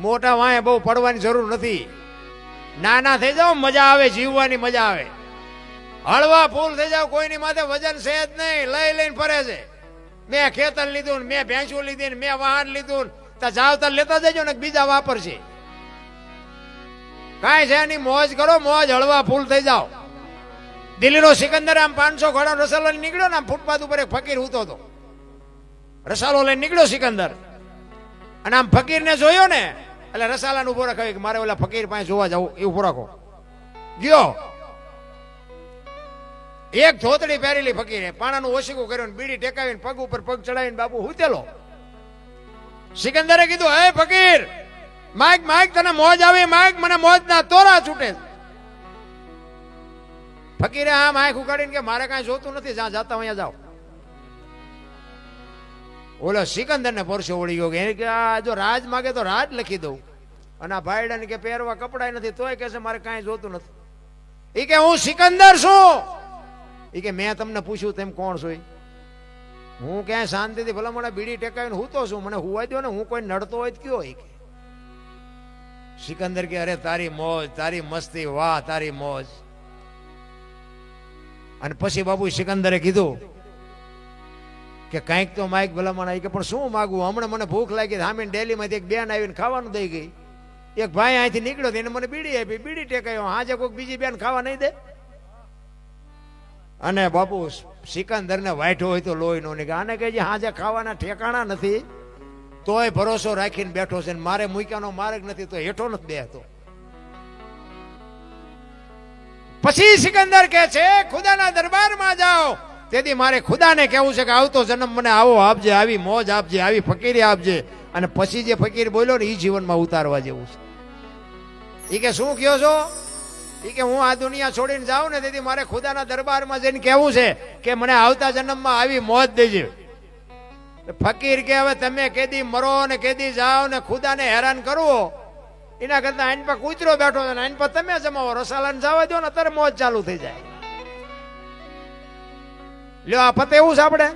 Speaker 1: મોટા વાંહે બહુ પડવાની જરૂર નથી. નાના થઈ જાવ મજા આવે, જીવવાની મજા આવે. હળવા ફૂલ થઈ જાવ, કોઈની માથે વજન છે જ નહીં, લઈ લઈને ફરે છે. મેં ખેતર લીધું ને મેં ભેંસું લીધી ને મેં વાહન લીધું ને જાવ તાર લેતા જજો ને બીજા વાપરશે. કાંઈ છે એની મોજ કરો, મોજ હળવા ફૂલ થઈ જાવ. દિલ્હીનો સિકંદર આમ 500 ઘોડા રસાલો લઈને નીકળ્યો ને આમ ફૂટપાથ ઉપર એક ફકીર ઉતો હતો. રસાલો લઈને નીકળ્યો સિકંદર અને આમ ફકીરને જોયો ને એટલે રસાલાને ઉભો રાખ્યો કે મારે ઓલા ફકીર પાસે જોવા જવું, એ ઉભો રાખો. ગયો, એક ધોતડી પહેરેલી ફકીરે પાણાનું ઓશીકું કર્યું, બીડી ટેકાવીને પગ ઉપર પગ ચડાવીને બાપુ હુતેલો. સિકંદરે કીધું, હે ફકીર, માગ માગ, તને મોજ આવે માગ, મને મોજ ના તોરા છૂટે. ફકીરે આમ આંખ ઉગાડીને કે મારે કાંઈ જોતું નથી, જ્યાં જાતા અહીંયા જાઓ. ઓલો સિકંદર ને પરસો વળી ગયો કે આ જો રાજ માગે તો રાજ લખી દઉં, અને આ ભાઈડાને કે પહેરવા કપડાય નથી તોય કે છે મારે કાંઈ જોતું નથી. એ કે હું સિકંદર છું. એ કે મેં તમને પૂછ્યું તેમ કોણ છો? હું ક્યાંય શાંતિથી ભલા મને બીડી ટેકાવીને હું તો છું, મને હુવા દો ને, હું કોઈ નડતો હોય તો કયો. સિકંદર કે અરે તારી મોજ, તારી મસ્તી, વાહ તારી મોજ. અને પછી બાપુ સિકંદરે કીધું કે કંઈક તો માઇક ભલામણ. કે પણ શું માગવું, હમણાં મને ભૂખ લાગી, સામે ડેલીમાંથી એક બેન આવીને ખાવાનું દઈ ગઈ. એક ભાઈ અહીંથી નીકળ્યો એને મને બીડી આપી, બીડી ટેકાયો, હાજે કોઈક બીજી બેન ખાવા નહીં દે. અને બાપુ સિકંદરને વાઈઠો હોય તો લોહી નો નીકળે. આને કહે હાજે ખાવાના ઠેકાણા નથી તોય ભરોસો રાખીને બેઠો છે, મારે મૂક્યાનો માર્ગ નથી તો હેઠો નથી બેહતો. પછી સિકંદર કહે છે ખુદાના દરબારમાં જાઓ, તેથી મારે ખુદાને કહેવું છે કે આવતો જન્મ મને આવો આપજે, આવી મોજ આપજે, આવી ફકીરી આપજે. અને પછી જે ફકીર બોલ્યો ને એ જીવનમાં ઉતારવા જેવું છે. એ કે શું કહો છો? એ કે હું આ દુનિયા છોડીને જાઉં ને તેથી મારે ખુદાના દરબારમાં જઈને કહેવું છે કે મને આવતા જન્મમાં આવી મોજ દેજે. ફકીર કે હવે તમે કેદી મરો ને કેદી જાઓ ને ખુદાને હેરાન કરવો, એના કરતા આઈન પર કૂતરો બેઠો છે ને આઈન પર તમે જમાવો, રસાલાને જવા દો ને અત્યારે મોજ ચાલુ થઈ જાય. લ્યો આ પતે એવું છે આપણે.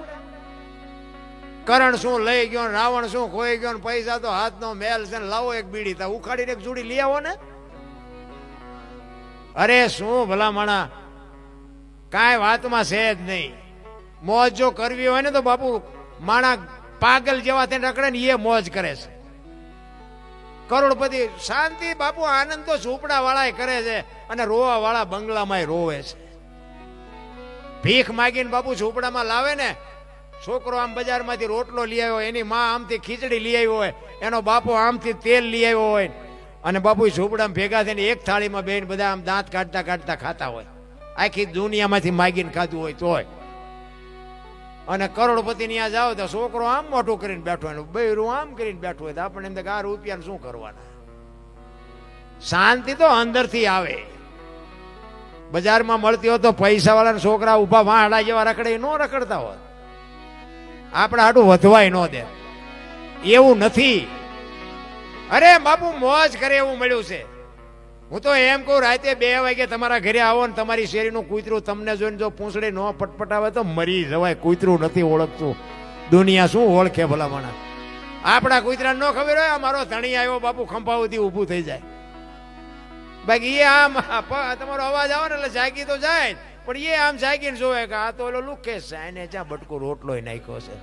Speaker 1: કરણ શું લઈ ગયો, રાવણ શું ખોઈ ગયો, પૈસા તો હાથનો મેલ છે ને લાવો એક બીડી તા ઉખાડીને એક જોડી લઈ આવો ને. અરે શું ભલા માણા, કાંઈ વાતમાં છે જ નહીં. મોજ જો કરવી હોય ને તો બાપુ માણા પાગલ જેવા થઈને રખડે ને એ મોજ કરે છે. કરોડપતિ શાંતિ બાપુ આનંદ તો ઝૂંપડા વાળા કરે છે અને રોવા વાળા બંગલામાં રોવે છે. ભીખ માગીને બાપુ ઝૂંપડામાં લાવે ને, છોકરો આમ બજારમાંથી રોટલો લઈ આવ્યો, એની માં આમથી ખીચડી લઈ આવ્યો હોય, એનો બાપુ આમથી તેલ લઈ આવ્યો હોય, અને બાપુ ઝૂંપડામાં ભેગા થઈને એક થાળીમાં બેન બધા આમ દાંત કાઢતા કાઢતા ખાતા હોય. આખી દુનિયામાંથી માગીને ખાધું હોય તોય. અને કરોડપતિ ત્યાં જાઓ તો છોકરો આમ મોટું કરીને બેઠો હોય, બૈરું આમ કરીને બેઠું હોય તો આપણે એમ આ રૂપિયા શું કરવાના. શાંતિ તો અંદરથી આવે. બજારમાં મળતી હોય તો પૈસા વાળા છોકરા ઉભા વાહડા જેવા રખડે ન રખડતા હોય, આપણે આટલું વધવાય ન દે. એવું નથી. અરે બાપુ મોજ કરે એવું મળ્યું છે. હું તો એમ કહું, રાતે 2 વાગે તમારા ઘરે આવો ને તમારી શેરીનું કૂતરું તમને જોઈને જો પૂંછડી ન પટપટાવે તો મરી જવાય. કૂતરું નથી ઓળખતું, દુનિયા શું ઓળખે ભલા માણસ. આપણા કૂતરાને ન ખબર હોય મારો ધણી આવ્યો બાપુ ખંભાવતી ઊભું થઈ જાય. બાકી એ આમ તમારો અવાજ આવે ને એટલે જાગી તો જાય, પણ એ આમ જાગીને જોવે કે આ તો ઓલો લુકેશ છે, એને જ્યાં બટકું રોટલો નાખ્યો છે.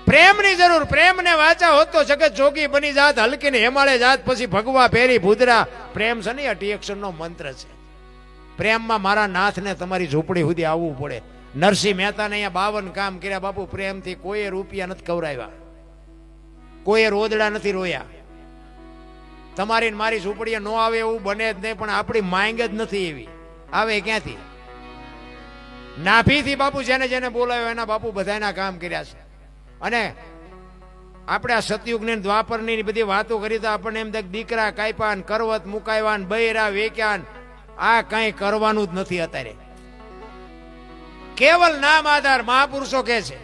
Speaker 1: પ્રેમની જરૂર, પ્રેમને વાંચા હોત તો જગત જોગી બની જાત, હલકીને હેમાળે જાત, પછી ભગવા ફેરી ભૂદરા. પ્રેમ છે ને 8 અક્ષરનો મંત્ર છે. પ્રેમમાં મારા નાથને તમારી ઝૂંપડી સુધી આવવું પડે. નરસિંહ મહેતાને અહીંયા 52 કામ કર્યા બાપુ. પ્રેમથી કોઈએ રૂપિયા નથી કવરાવ્યા, કોઈએ રોદડા નથી રોયા. તમારી મારી ઝૂંપડીએ ન આવે એવું બને જ નહીં, પણ આપણી માંગ જ નથી એવી. આવે ક્યાંથી? નાભીથી બાપુ જેને જેને બોલાવ્યો એના બાપુ બધાના કામ કર્યા છે. અને આપણે આ સતયુગની દ્વાપરની બધી વાતો કરી તો આપણને એમ થાય દીકરા કાપ્યા, કરવત મુકાવ્યા, બૈરા વેક્યા, આ કઈ કરવાનું જ નથી અત્યારે. કેવલ નામ આધાર મહાપુરુષો કહે છે.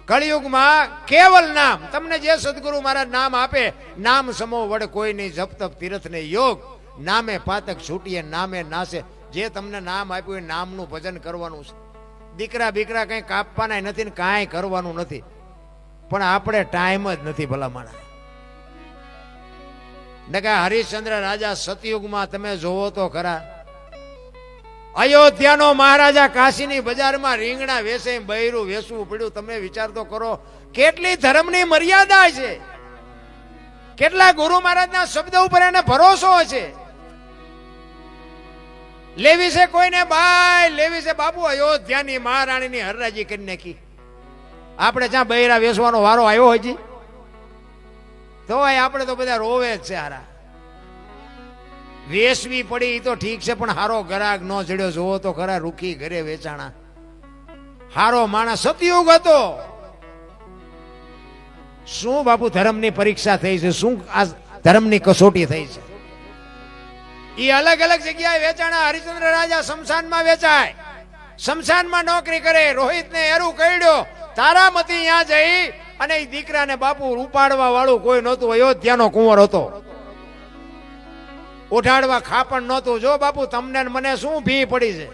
Speaker 1: કળિયુગમાં કેવલ નામ, તમને જે સદગુરુ મહારાજ નામ આપે, નામ સમો વડ કોઈ નહીં, જપ તપ તીર્થ ને યોગ, નામે પાતક છૂટીએ નામે નાશે. જે તમને નામ આપ્યું એ નામનું ભજન કરવાનું છે. દીકરા બીકરા કઈ કાપવાના નથી ને કાંઈ કરવાનું નથી, પણ આપણે ટાઈમ જ નથી ભલા માણા. ને કે હરિશ્ચંદ્ર રાજા સતયુગમાં તમે જોવો તો ખરા, અયોધ્યાનો મહારાજા કાશીની બજારમાં રીંગણા વેસે બૈરું વેસવું પડ્યું. તમે વિચાર તો કરો કેટલી ધર્મની મર્યાદા છે, કેટલા ગુરુ મહારાજના શબ્દ ઉપર એને ભરોસો છે. લેવી છે કોઈને બાય, લેવી છે બાપુ અયોધ્યાની મહારાણીની હરરાજી કરી નાખી. આપણે જ્યાં બૈરા વેસવાનો વારો આવ્યો હજી તો આપણે તો બધા રોવે જ છે. હારા વેસવી પડી તો ઠીક છે, પણ હારો ગરાગ નો ચડ્યો. જોવો તો ખરા, રૂખી ઘરે વેચાણા. હારો માણસ સતયુગ હતો. શું બાપુ ધર્મની પરીક્ષા થઈ છે, શું આ ધર્મની કસોટી થઈ છે. એ અલગ અલગ જગ્યાએ વેચાણા. હરિશ્ચંદ્ર રાજા શમશાનમાં વેચાય, શમશાનમાં નોકરી કરે. રોહિતને એરું કહ્યો, તારામતી ત્યાં જઈ અને એ દીકરાને બાપુ ઉપાડવા વાળું કોઈ નહોતું. અયોધ્યાનો કુંવર હતો, ઉઠાડવા ખાપણ નહોતું. જો બાપુ તમને મને શું ભી પડી છે.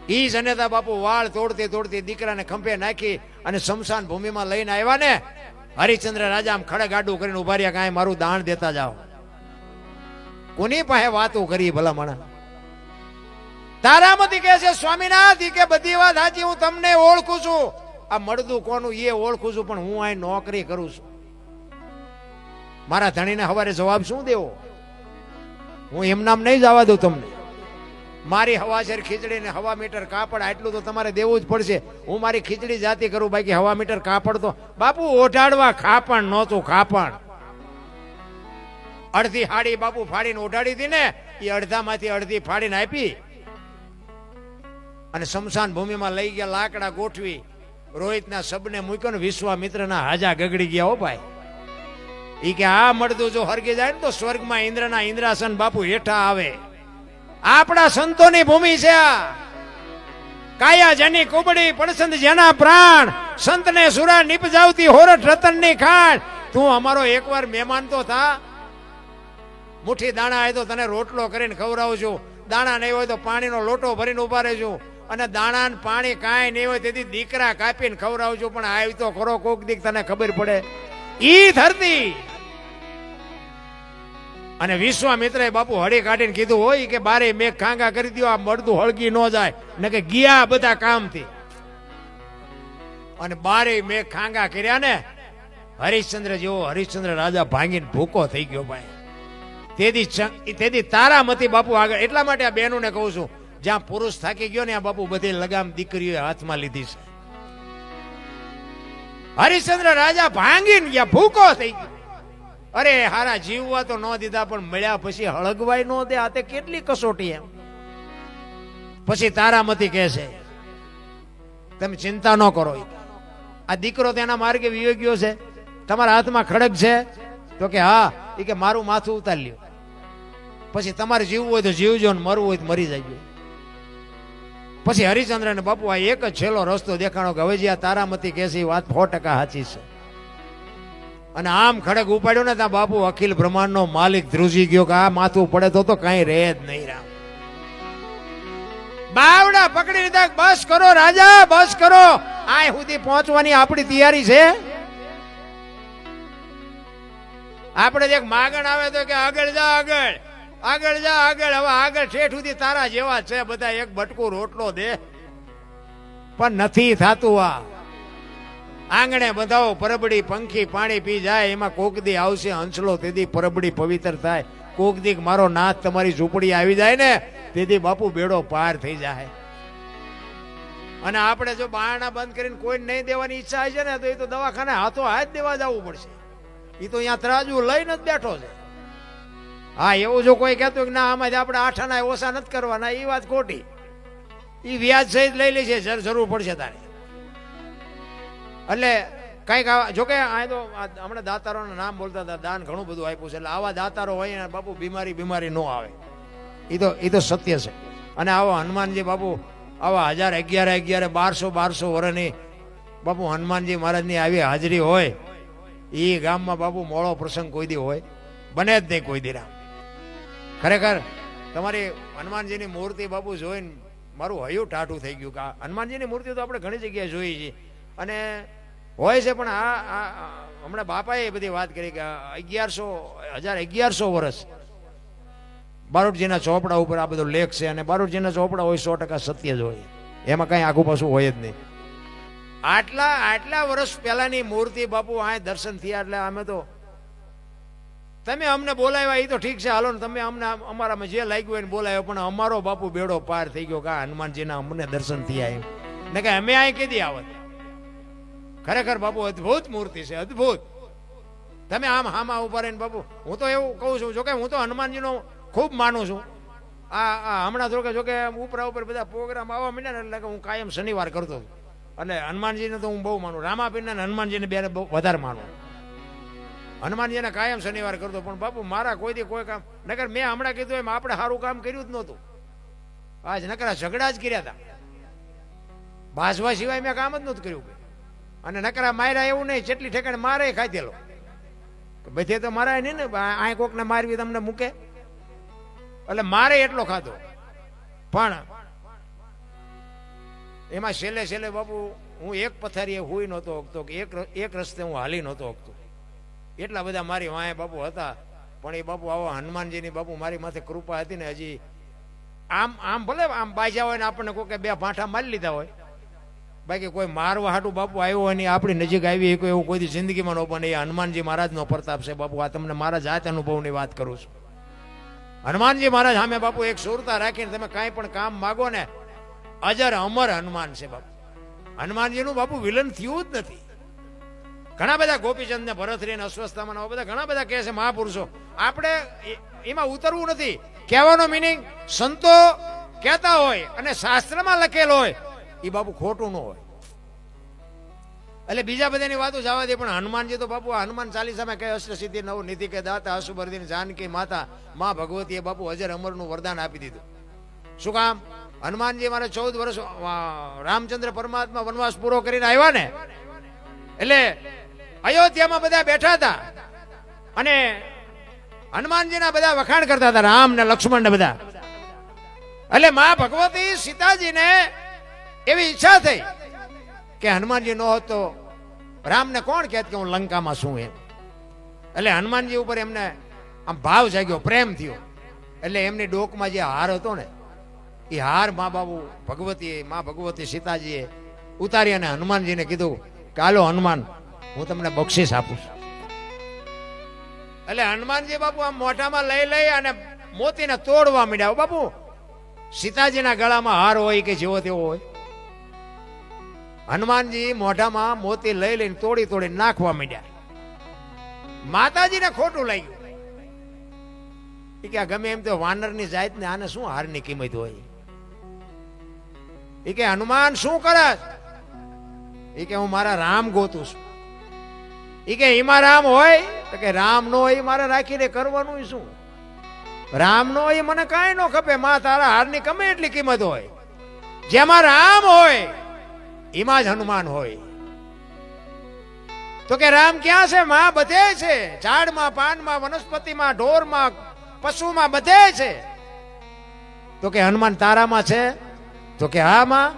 Speaker 1: ઈ જનેતા બાપુ વાળ તોડતી તોડતી દીકરાને ખંભે નાખી અને શમશાન ભૂમિમાં લઈને આવ્યા ને. હરિશ્ચંદ્ર રાજા આમ ખડે ગાડું કરીને ઉભા રહ્યા, કાંઈ મારું દાણ દેતા જાઓ. કોની પાસે વાતો કરી ભલા માણા. તારામતી કહે છે, સ્વામિનાથ કે બધી વાત સાચી, હું તમને ઓળખું છું. આ મળદું કોનું એ ઓળખું છું, પણ હું અહીં નોકરી કરું છું. મારા ધણીને હવારે જવાબ શું દેવો? હું એમ નામ નહીં જવા દઉં તમને. મારી હવાશેર ખીચડી ને 1.5 મીટર કાપડ આટલું તો તમારે દેવું જ પડશે. હું મારી ખીચડી જાતિ કરું, બાકી 1.5 મીટર કાપડ તો બાપુ ઓઢાડવા ખાપણ નહોતું. ખાપણ અડધી હાડી બાપુ ફાડીને ઓઢાડી હતી ને, એ અડધામાંથી અડધી ફાડીને આપી અને શમશાન ભૂમિમાં લઈ ગયા. લાકડા ગોઠવી રોહિતના શબને મૂક્યો ને વિશ્વામિત્રના હાજા ગગડી ગયા. હો ભાઈ, ઈ કે આ મળતું જો હરગી જાય ને તો સ્વર્ગમાં ઇન્દ્રના ઇન્દ્રાસન બાપુ હેઠા આવે. આપણા સંતોની ભૂમિ છે આ. કાયા જેની કુબડી, પડસંદ જેના પ્રાણ, સંતને સુરા નિપજાવતી હોરઠ રતનની ખાણ. તું અમારો એકવાર મહેમાન તો થા. મુઠ્ઠી દાણા હોય તો તને રોટલો કરીને ખવડાવું છું, દાણા નહીં હોય તો પાણીનો લોટો ભરીને ઉભા રહેજો. અને દાણા પાણી કાંઈ નહીં હોય તેથી દીકરા કાપીને ખવડાવું છું. પણ આવી તો ખરો કોક દીક તને ખબર પડે. ઈ ધરતી અને વિશ્વામિત્રએ બાપુ હળી કાઢીને કીધું હોય કે બારે મેઘ ખાંગા કરી દો, આ મળતું હળગી ન જાય. ને કે ગયા બધા કામથી અને બારે મેઘ ખાંગા કર્યા ને. હરિશ્ચંદ્ર જેવો હરિશ્ચંદ્ર રાજા ભાંગીને ભૂકો થઈ ગયો ભાઈ. તેથી તારામતી બાપુ આગળ. એટલા માટે આ બહેનોને કહું છું, જ્યાં પુરુષ થાકી ગયો ને આ બાપુ બધી લગામ દીકરીઓએ હાથમાં લીધી છે. હરિશ્ચંદ્ર રાજા ભાંગીને ગયા, ભૂકો થઈ ગયો. અરે હારા જીવવા તો ન દીધા, પણ મળ્યા પછી હળગવાય ન દે. આ તે કેટલી કસોટી એમ. પછી તારામતી કહે છે, તમે ચિંતા ન કરો, આ દીકરો તેના માર્ગે વિયો ગયો છે, તમારા હાથમાં ખડગ છે. તો કે હા. એ કે મારું માથું ઉતારી લ્યો, પછી તમારે જીવવું હોય તો જીવજો ને મરવું હોય તો મરી જાય. પછી હરિશ્ચંદ્ર ને બાપુ આ એક જ છેલ્લો રસ્તો દેખાણો કે હવે જે આ તારામતી કહે છે એ વાત 100% સાચી છે. અને આમ ખડક ઉપાડ્યો ને ત્યાં બાપુ અખિલ બ્રહ્માંડનો માલિક ધ્રુજી ગયો કે આ માથું પડે તો કઈ રહે જ નહીં. રામ બાવડા પકડી લીધા. બસ કરો રાજા, બસ કરો. આ સુધી પહોંચવાની આપણી તૈયારી છે. આપણે એક માગણ આવે તો કે આગળ જા, આગળ આગળ જા, આગળ. હવે આગળ ઠેઠ સુધી તારા જેવા છે બધા, એક બટકું રોટલો દે. પણ નથી થાતું. આ આંગણે બધાઓ પરબડી પંખી પાણી પી જાય, એમાં કોકદી આવશે હંસલો, તેથી પરબડી પવિત્ર થાય. કોકદી મારો નાથ તમારી ઝૂંપડી આવી જાય ને, તેથી બાપુ બેડો પાર થઈ જાય. અને આપણે જો બારણા બંધ કરીને કોઈ નહીં દેવાની ઈચ્છા છે ને, તો એ તો દવાખાને હાથો હાથ દેવા જવું પડશે. એ તો અહીંયા તરાજુ લઈને જ બેઠો છે. હા, એવું જો કોઈ કહેતું કે ના આમાં આપણે આઠાના ઓછા નથી કરવાના, એ વાત ખોટી. એ વ્યાજ સહિત લઈ લે છે, જરૂર પડશે તારે. એટલે કઈક જોકે આ તો હમણાં દાતારોના નામ બોલતા હતા, દાન ઘણું બધું આપ્યું છે. એટલે આવા દાતારો હોય ને બાપુ બીમારી ન આવે. એ તો સત્ય છે. અને આવા હનુમાનજી બાપુ આવા 1011 1200 વર્ષની બાપુ હનુમાનજી મહારાજની આવી હાજરી હોય, એ ગામમાં બાપુ મોળો પ્રસંગ કોઈ દી હોય બને જ નહીં કોઈ દી. રામ ખરેખર તમારી હનુમાનજીની મૂર્તિ બાપુ જોઈને મારું હૈયું ટાઢું થઈ ગયું. કે હનુમાનજીની મૂર્તિ તો આપણે ઘણી જગ્યાએ જોઈ છે અને હોય છે, પણ આ હમણાં બાપાએ એ બધી વાત કરી કે 1100 વર્ષ બારોટજીના ચોપડા ઉપર આ બધો લેખ છે. અને બારોટજીના ચોપડા હોય 100% સત્ય જ હોય, એમાં કઈ આખું પાછું હોય જ નહીં. આટલા વર્ષ પહેલાની મૂર્તિ બાપુ આ દર્શન થયા. એટલે અમે તો તમે અમને બોલાવ્યા એ તો ઠીક છે, હાલો ને તમે અમને અમારામાં જે લાગ્યું હોય ને બોલાવ્યો, પણ અમારો બાપુ બેડો પાર થઈ ગયો કે હનુમાનજીના અમને દર્શન થયા એમ ને કે અમે અહીં કીધી આવત. ખરેખર બાપુ અદભુત મૂર્તિ છે, અદભુત. તમે આમ હામાં ઉભા રહીને બાપુ, હું તો એવું કહું છું, જોકે હું તો હનુમાનજીનો ખૂબ માનું છું. આ હમણાં જોકે ઉપર બધા પ્રોગ્રામ આવવા માંડ્યા ને, એટલે કે હું કાયમ શનિવાર કરતો હતો. એટલે હનુમાનજીને તો હું બહુ માનું, રામાપીરને હનુમાનજીને બે વધારે માનું. હનુમાનજીને કાયમ શનિવાર કરતો, પણ બાપુ મારા કોઈથી કોઈ કામ નકર મેં હમણાં કીધું એમ આપણે સારું કામ કર્યું જ નહોતું. આજ નકરા ઝઘડા જ કર્યા હતા, બાજવા સિવાય મેં કામ જ નહોતું કર્યું. અને નકરા માર્યા એવું નહીં, જેટલી ઠેકાણે મારે ખાધેલો. બધે તો મારાય નહીં ને, આ કોકને મારવી તમને મૂકે. એટલે મારે એટલો ખાધો, પણ એમાં છેલ્લે બાપુ હું એક પથારીએ હુઈ નહોતો હકતો, કે એક રસ્તે હું હાલી નહોતો હકતો. એટલા બધા મારી વાંહે બાપુ હતા. પણ એ બાપુ આવો હનુમાનજીની બાપુ મારી માથે કૃપા હતી ને, હજી આમ ભલે આમ બાજા હોય ને આપણને કોઈ બે ભાંઠા મારી લીધા હોય, બાકી કોઈ મારવા હાટું બાપુ આવ્યો હોય ને આપણી નજીક આવી એવું કોઈ જિંદગીમાં ન બને. એ હનુમાનજી મહારાજનો પ્રતાપ છે બાપુ. આ તમને મારા જાત અનુભવની વાત કરું છું. હનુમાનજી મહારાજ સામે બાપુ એક સુરતા રાખીને તમે કાંઈ પણ કામ માગો ને, અજર અમર હનુમાન છે બાપુ. હનુમાનજીનું બાપુ વિલન થયું જ નથી. ઘણા બધા ગોપીચંદ ને ભરતરી ને અશ્વસ્થામાં બધા ઘણા બધા કહે છે મહાપુરુષો, આપણે એમાં ઉતરવું નથી. કહેવાનો મિનિંગ સંતો કહેતા હોય અને શાસ્ત્રમાં લખેલો હોય એ બાપુ ખોટું ન હોય. એટલે બીજા બધાની વાતો જવા દે, પણ હનુમાનજી તો બાપુ હનુમાન ચાલીસામાં કહે અષ્ટસિદ્ધિ નવ નીતિ કે દાતા અશુભર્દિન જાનકી માતા મા ભગવતીએ બાપુ અજર અમરનું વરદાન આપી દીધું. શું કામ? હનુમાનજી મારે 14 વર્ષ રામચંદ્ર પરમાત્મા વનવાસ પૂરો કરીને આવ્યા ને, એટલે અયોધ્યામાં બધા બેઠા હતા અને હનુમાનજીના બધા વખાણ કરતા હતા, રામ ને લક્ષ્મણ ને બધા. એટલે મા ભગવતી સીતાજીને એવી ઈચ્છા થઈ કે હનુમાનજી ન હોત તો રામને કોણ કહેત કે હું લંકામાં છું એમ. એટલે હનુમાનજી ઉપર એમને આમ ભાવ જાગ્યો, પ્રેમ થયો. એટલે એમની ડોકમાં જે હાર હતો ને, એ હાર મા ભગવતી સીતાજીએ ઉતારી અને હનુમાનજીને કીધું કે હાલો હનુમાન, હું તમને બક્ષિસ આપું છું. એટલે હનુમાનજી બાપુ આમ મોઢામાં લઈ અને મોતીને તોડવા માંડ્યા. બાપુ સીતાજીના ગળામાં હાર હોય કે જેવો તેવો હોય, હનુમાનજી મોઢામાં મોતી લઈને તોડી નાખવા માંડ્યા. માતાજીને ખોટું લાગ્યું કે ગમે એમ તો વાનરની જાત ને આને શું હારની કિંમત હોય. એ કે હનુમાન શું કરે? એ કે હું મારા રામ ગોતું છું. એ કે એમાં રામ હોય તો કે રામ નો હોય મારે રાખીને કરવાનું શું? રામ નો હોય મને કાંઈ ન ખપે. માં તારા હારની ગમે એટલી કિંમત હોય, જેમાં રામ હોય એમાં જ હનુમાન હોય. તો કે રામ ક્યાં છે? માં બધે છે, ઝાડમાં, પાનમાં, વનસ્પતિમાં, ઢોરમાં, પશુમાં, બધે છે. તો કે હનુમાન તારામાં છે? તો કે હા માં.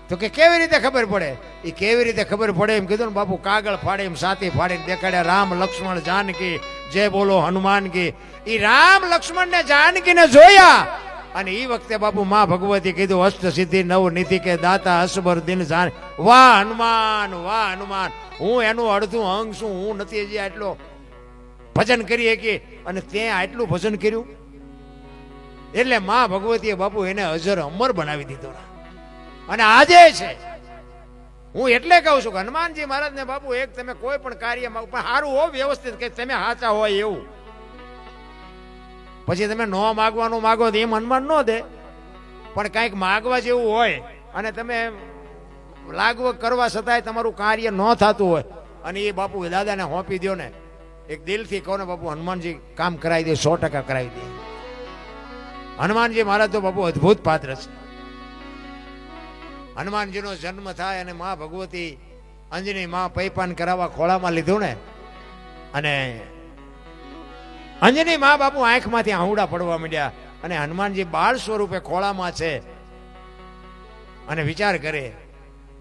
Speaker 1: તો કે કેવી રીતે ખબર પડે? એ કેવી રીતે ખબર પડે એમ કીધું ને બાપુ, કાગળ ફાડે એમ સાથી ફાડીને દેખાડ્યા. રામ લક્ષ્મણ જાનકી જય બોલો હનુમાન કી. એ રામ લક્ષ્મણ ને જાનકી ને જોયા અને એ વખતે બાપુ માં ભગવતી કીધું, અષ્ટ સિદ્ધિ નવ નીતિ કે દાતા અસબર દિન જાન. વાહ હનુમાન, વાહ હનુમાન. હું એનું અડધું અંગ છું, હું નથી હજી આટલો ભજન કરી શકીએ અને તે આટલું ભજન કર્યું. એટલે માં ભગવતીએ બાપુ એને અજર અમર બનાવી દીધો અને આજે છે. હું એટલે કહું છું કે હનુમાનજી મહારાજ ને બાપુ એક તમે કોઈ પણ કાર્યમાં પણ સારું હો, વ્યવસ્થિત કે તમે સાચા હોય એવું. પછી તમે નો માગવાનું માગો તો એમ હનુમાન ન દે, પણ કંઈક માગવા જેવું હોય અને તમે લાગવગ કરવા છતાંય તમારું કાર્ય ન થતું હોય અને એ બાપુ દાદાને હોંપી દો ને, એક દિલથી કહો ને બાપુ, હનુમાનજી કામ કરાવી દે, 100% કરાવી દે. હનુમાનજી મહારાજ તો બાપુ અદભુત પાત્ર છે. હનુમાનજીનો જન્મ થાય અને મા ભગવતી અંજની માં પૈપાન કરાવવા ખોળામાં લીધું ને, અને અંજની માં બાપુ આંખમાંથી આહુડા પડવા માંડ્યા અને હનુમાનજી બાળ સ્વરૂપે ખોળામાં છે અને વિચાર કરે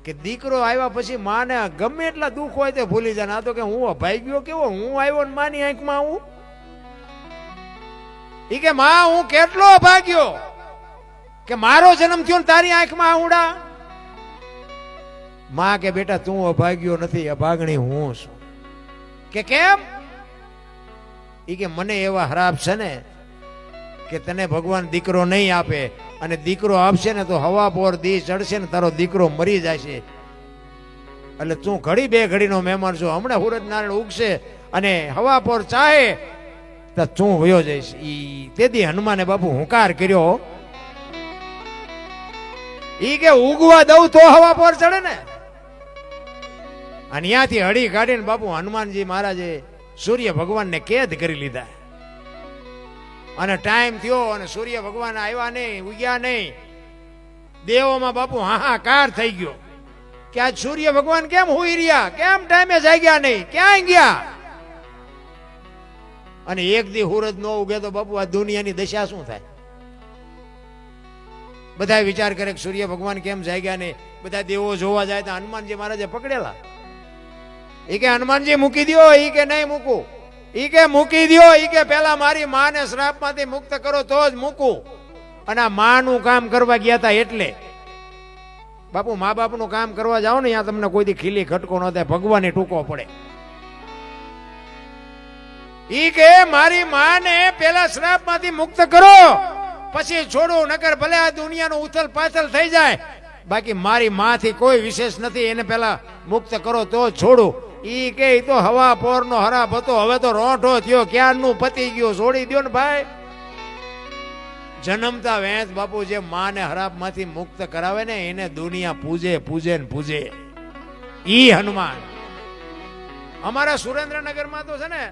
Speaker 1: કે દીકરો આવ્યા પછી માને ગમે એટલા દુઃખ હોય તે ભૂલી જાય. આ તો કે હું અભાઈ ગયો કેવો, હું આવ્યો ને માની આંખમાં હું. ઈ કે માં હું કેટલો અભાગ્યો કે મારો જન્મ થયો ને તારી આંખમાં આહુડા. માં કે બેટા તું અભાગ્યો નથી, અભાગણી હું છું. કે કેમ? ઈ કે મને એવા હરાપ છે ને કે તને ભગવાન દીકરો નહીં આપે અને દીકરો આપશે ને તો હવા પોર દી ચડશે ને તારો દીકરો મરી જાય છે. એટલે તું ઘડી બે ઘડીનો મહેમાન છો, હમણાં સૂરજ નારાયણ ઉગશે અને હવા પોર ચાહે તો તું વયો જઈશ. ઈ તેથી હનુમાને બાપુ હુંકાર કર્યો. ઈ કે ઉગવા દઉં તો હવા પોર ચડે ને. અને ત્યાંથી હળી કાઢીને બાપુ હનુમાનજી મહારાજે સૂર્ય ભગવાનને કેદ કરી લીધા. અને ટાઈમ થયો અને સૂર્ય ભગવાન આવ્યા નહીં, ઉગ્યા નહીં. દેવોમાં બાપુ હાહાકાર થઈ ગયો કે આજ સૂર્ય ભગવાન કેમ હુઈ રહ્યા, કેમ ટાઈમે જાગ્યા નહીં, ક્યાંય ગયા. અને એક દી સૂરજ નો ઉગે તો બાપુ આ દુનિયાની દશા શું થાય? બધા વિચાર કરે કે સૂર્ય ભગવાન કેમ જાગ્યા નહીં. બધા દેવો જોવા જાય તો હનુમાનજી મહારાજે પકડેલા. ઈ કે હનુમાનજી મૂકી દો. ઈ કે નહીં મૂકું. ઈ કે મૂકી દો. ઈ કે પેલા મારી માને શ્રાપમાંથી મુક્ત કરો તો જ મૂકું. અને આ માનું કામ કરવા ગયા હતા એટલે. બાપુ મા બાપનું કામ કરવા જાઓ ને, ત્યાં તમને કોઈ દી ખીલી ખટકો ન થાય, ભગવાને ટૂંકો પડે. ઈ કે મારી માને પેલા શ્રાપમાંથી મુક્ત કરો પછી છોડું, નકર ભલે આ દુનિયાનું ઉથલ પાથલ થઈ જાય, બાકી મારી માથી કોઈ વિશેષ નથી, એને પેલા મુક્ત કરો તો છોડું. ઈ કે તો હવા પોરનો હરાપ હતો, હવે તો રોંઠો થયો, ક્યારનું પતી ગયું, છોડી દો ને ભાઈ. જન્મતા વેંત બાપુ જે માને હરાપમાંથી મુક્ત કરાવે ને એને દુનિયા પૂજે પૂજે ને પૂજે. ઈ હનુમાન. અમારા સુરેન્દ્રનગરમાં તો છે ને,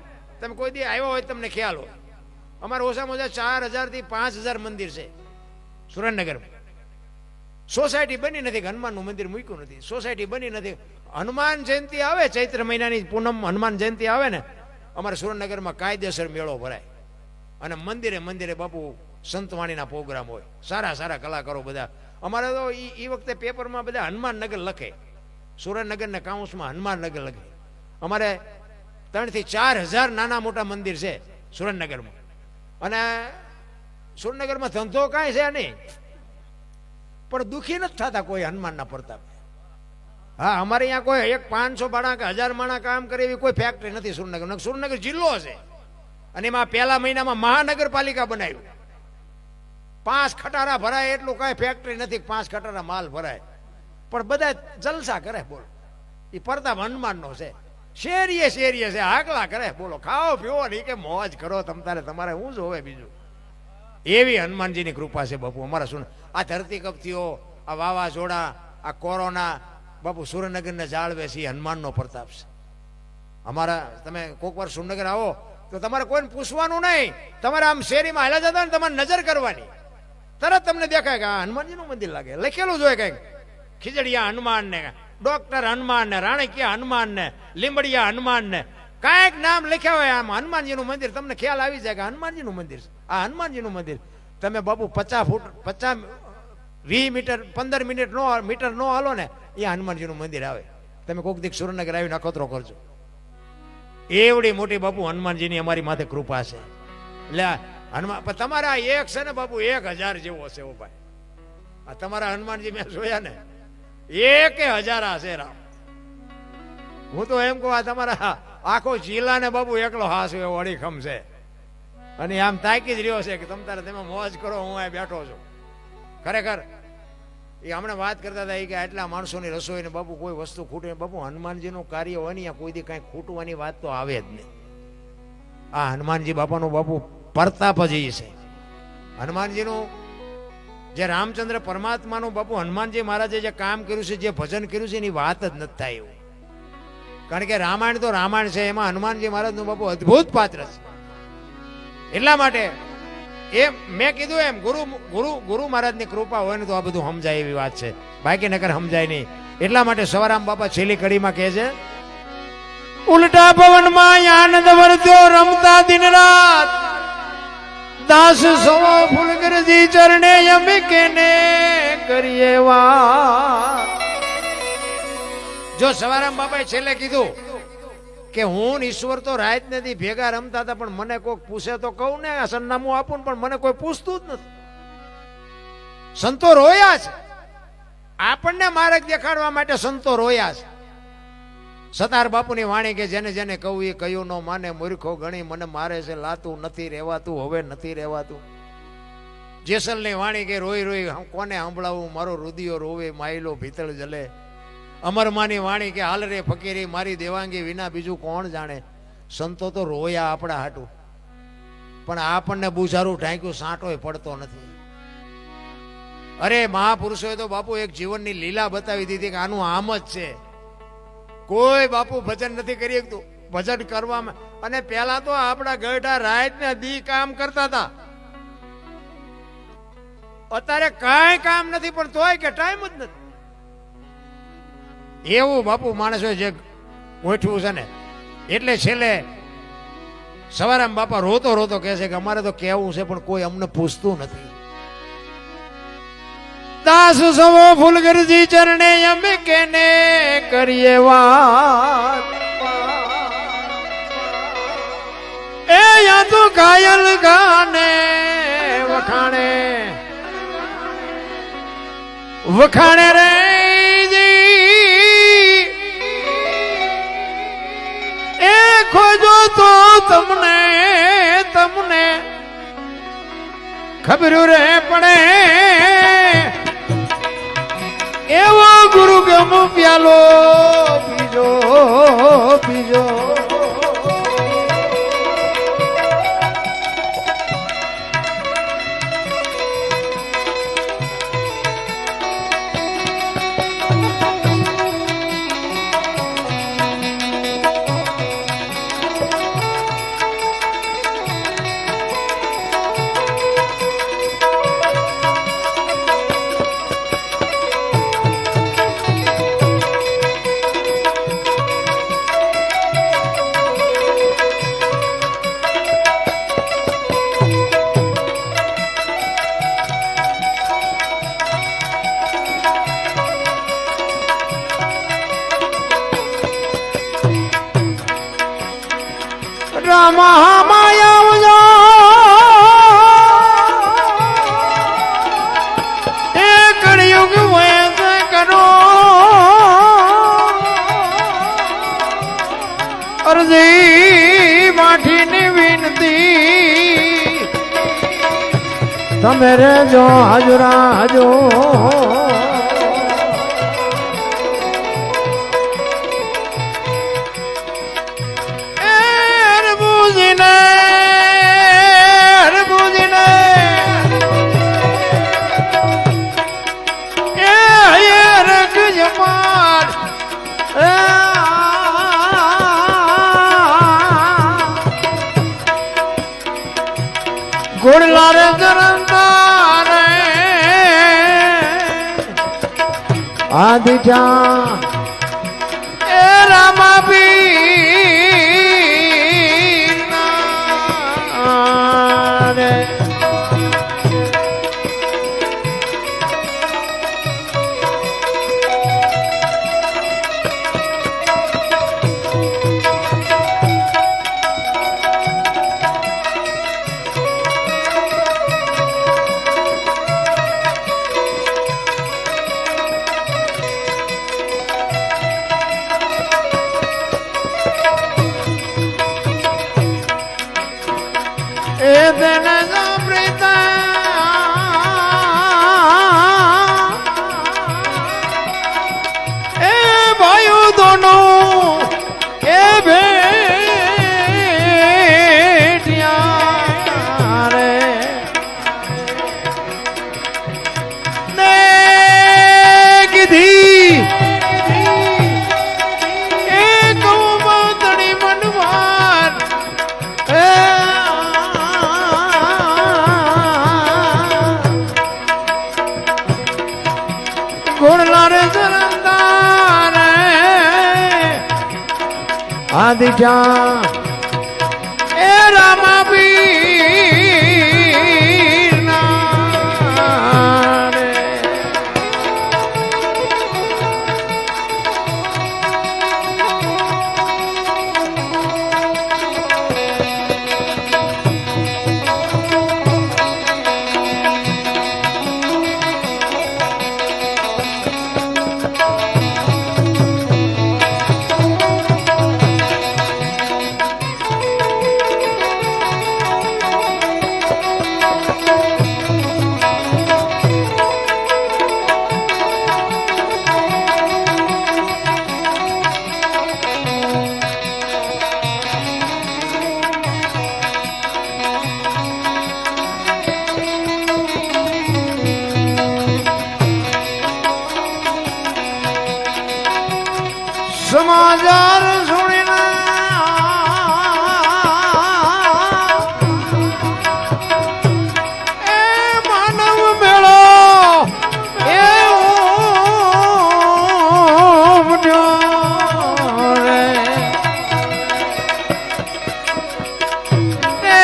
Speaker 1: તમે કોઈ દી આવ્યો હોય તમને ખ્યાલ હોય, અમારે ઓછામાં ઓછા 4000 થી 5000 મંદિર છે સુરેન્દ્રનગરમાં. સોસાયટી બની નથી, હનુમાનનું મંદિર મૂક્યું નથી, સોસાયટી બની નથી. હનુમાન જયંતિ આવે, ચૈત્ર મહિનાની પૂનમ હનુમાન જયંતિ આવે ને, અમારે સુરેન્દ્રનગરમાં કાયદેસર મેળો ભરાય. અને મંદિરે મંદિરે બાપુ સંતવાણીના પ્રોગ્રામ હોય, સારા સારા કલાકારો બધા. અમારે તો એ વખતે પેપરમાં બધા હનુમાનનગર લખે, સુરેન્દ્રનગરના કાઉન્સમાં હનુમાનનગર લખે. અમારે 3 થી 4000 નાના મોટા મંદિર છે સુરેન્દ્રનગરમાં. અને સુરેન્દ્રનગરમાં ધંધો કાંઈ છે નહીં, પણ દુખી નથી થતા કોઈ હનુમાનના પ્રતાપ. હા, અમારે અહીંયા કોઈ 500 માણા કે 1000 માણા કામ કરે એવી કોઈ ફેક્ટરી નથી સુરેન્દ્રનગર. સુરેન્દ્રનગર જિલ્લો છે અને એમાં પહેલા મહિનામાં મહાનગરપાલિકા બનાવ્યું. 5 ખટારા ભરાય એટલું કાંઈ ફેક્ટરી નથી, 5 ખટારા માલ ભરાય, પણ બધા જલસા કરે. બોલો, એ પ્રતાપ હનુમાનનો છે. શેરીએ શેરીએ છે, હાકલા કરે. બોલો, ખાઓ પીવો ને કે મોજ કરો તમતારે, તમારે શું જોવે બીજું. એવી હનુમાનજીની કૃપા છે બાપુ અમારા. શું આ ધરતીકંપ થયો, આ વાવાઝોડા, આ કોરોના, બાપુ સુરેન્દ્રનગરને જાળવે છે હનુમાનનો પ્રતાપ છે અમારા. તમે કોઈક વાર સુરેન્દ્રનગર આવો તો તમારે કોઈને પૂછવાનું નહીં, તમારે આમ શેરીમાં હાલ્યા જતા ને તમારે નજર કરવાની, તરત તમને દેખાય કે આ હનુમાનજીનું મંદિર લાગે, લખેલું જોઈએ કંઈક ખીજડીયા હનુમાન ને ડોક્ટર હનુમાન ને, રાણકીયા હનુમાન ને, લીંબડિયા હનુમાન ને, કાંઈક નામ લખ્યા હોય આમ હનુમાનજીનું મંદિર, તમને ખ્યાલ આવી જાય કે હનુમાનજીનું મંદિર છે. આ હનુમાનજીનું મંદિર. તમે બાપુ 50 ફૂટ 50 20 મીટર 15 મીટર નો હાલો ને એ હનુમાનજીનું મંદિર આવે. તમે કોક દીક સુરેન્દ્રનગર આવીને અખતરો કરજો. એવડી મોટી બાપુ હનુમાનજીની અમારી માથે કૃપા છે. એટલે હનુમાન તમારા એક છે ને બાપુ 1000 જેવો છે ઓ ભાઈ. આ તમારા હનુમાનજી મેં જોયા ને 1000 હશે રામ. હું તો એમ કહું આ તમારા આખો જિલ્લા ને બાપુ એકલો હાસ એવો અડીખમ છે. અને આમ તાકી જ રહ્યો છે કે તમે મોજ કરો, હું અહીં બેઠો છું. ખરેખર એ હમણાં વાત કરતા હતા કે આટલા માણસોની રસોઈ ને બાપુ કોઈ વસ્તુ ખૂટે. બાપુ હનુમાનજીનું કાર્ય હોય ને કોઈ દી કાંઈ ખૂટવાની વાત તો આવે જ નહીં. આ હનુમાનજી બાપાનું બાપુ પ્રતાપ જ છે. હનુમાનજીનું જે રામચંદ્ર પરમાત્માનું બાપુ હનુમાનજી મહારાજે જે કામ કર્યું છે, જે ભજન કર્યું છે એની વાત જ નથી થાય એવું. કારણ કે રામાયણ તો રામાયણ છે, એમાં હનુમાનજી મહારાજનું બાપુ અદ્ભુત પાત્ર છે. એટલા માટે એ મેં કીધું એમ ગુરુ મહારાજની કૃપા હોય ને તો આ બધું સમજાય એવી વાત છે, બાકી નકર સમજાય નહીં. એટલા માટે સવારામ બાપા છેલ્લી કડીમાં કહે છે, ઉલટા પવનમાં આનંદ વર્ત્યો રમતા દિન રાત, દાસ સવો ફૂલગરજી ચરણે અમે કેને કરીએ વાત. જો સવારામ બાપાએ છેલ્લે કીધું કે હું ઈશ્વર તો રાત નથી ભેગા રમતા હતા, પણ મને કોઈ પૂછે તો કહું ને સરનામું આપું, પણ મને કોઈ પૂછતું જ નથી. સંતો રોયા છે, આપણને માર્ગ દેખાડવા માટે સંતો રોયા છે. સતાર બાપુની વાણી કે જેને જેને કહું એ કયું ન માને, મૂર્ખો ગણી મને મારે છે લાતું નથી રહેવાતું, હવે નથી રહેવાતું. જેસલની વાણી કે રોઈ રોઈ કોને સાંભળાવું, મારો રુદિયો રોવે માયલો ભીતળ જલે. અમરમાની વાણી કે હાલ રે ફકીરી મારી દેવાંગી વિના બીજું કોણ જાણે. સંતો તો રોયા આપણા હાટું, પણ આપણને બુઝારું ઢાંક્યું સાંટોય પડતો નથી. અરે મહાપુરુષોએ તો બાપુ એક જીવનની લીલા બતાવી દીધી કે આનું આમ જ છે. કોઈ બાપુ ભજન નથી કરી શકતું. ભજન કરવામાં અને પેલા તો આપણા ગઢા રાત ને દી કામ કરતા હતા. અત્યારે કાંઈ કામ નથી, પણ તોય કે ટાઈમ જ નથી. એવું બાપુ માણસો જે ગોઠવું છે ને, એટલે છેલ્લે સવારામ બાપા રોતો રોતો કહે છે કે અમારે તો કેવું છે પણ કોઈ અમને પૂછતું નથી. દાસ સવો ફૂલગરજી ચરણે અમે કેને કરીએ વાત. એ યા તો ઘાયલ ગાને વખાણે વખાણે રે ખોજો તો તમને ખબર રે પડે. એવો ગુરુ ગમ પ્યાલો પીજો પીજો. મહામાયા એ કળિયુગ વૈદ કરો અરજી માઠીની વિનતી. તમે રેજો હાજરા હાજો ગોળલા રે જરંતા રે આદિજા તેને સાંભળતા એ ભાઈઓ દોનો એ ભેટ્યા રે ને કીધી એ કૌમતણી મનવાર ઘોડલા રે સરંદાર આદિજા એ રામાબીર ના રે સમાચાર સુણીને એ માનવ મેળો એ ઉમટ્યો રે એ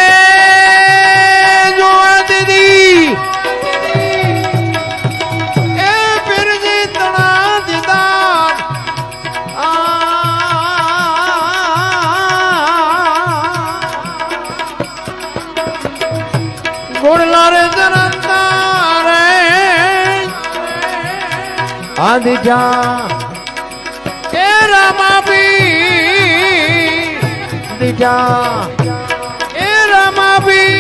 Speaker 1: જોવા દીદી એ પીરજી તણા દીદાર ઘોડલા રે જરંતા રે આદિજા એ રામાબી દીજા એ રામાબી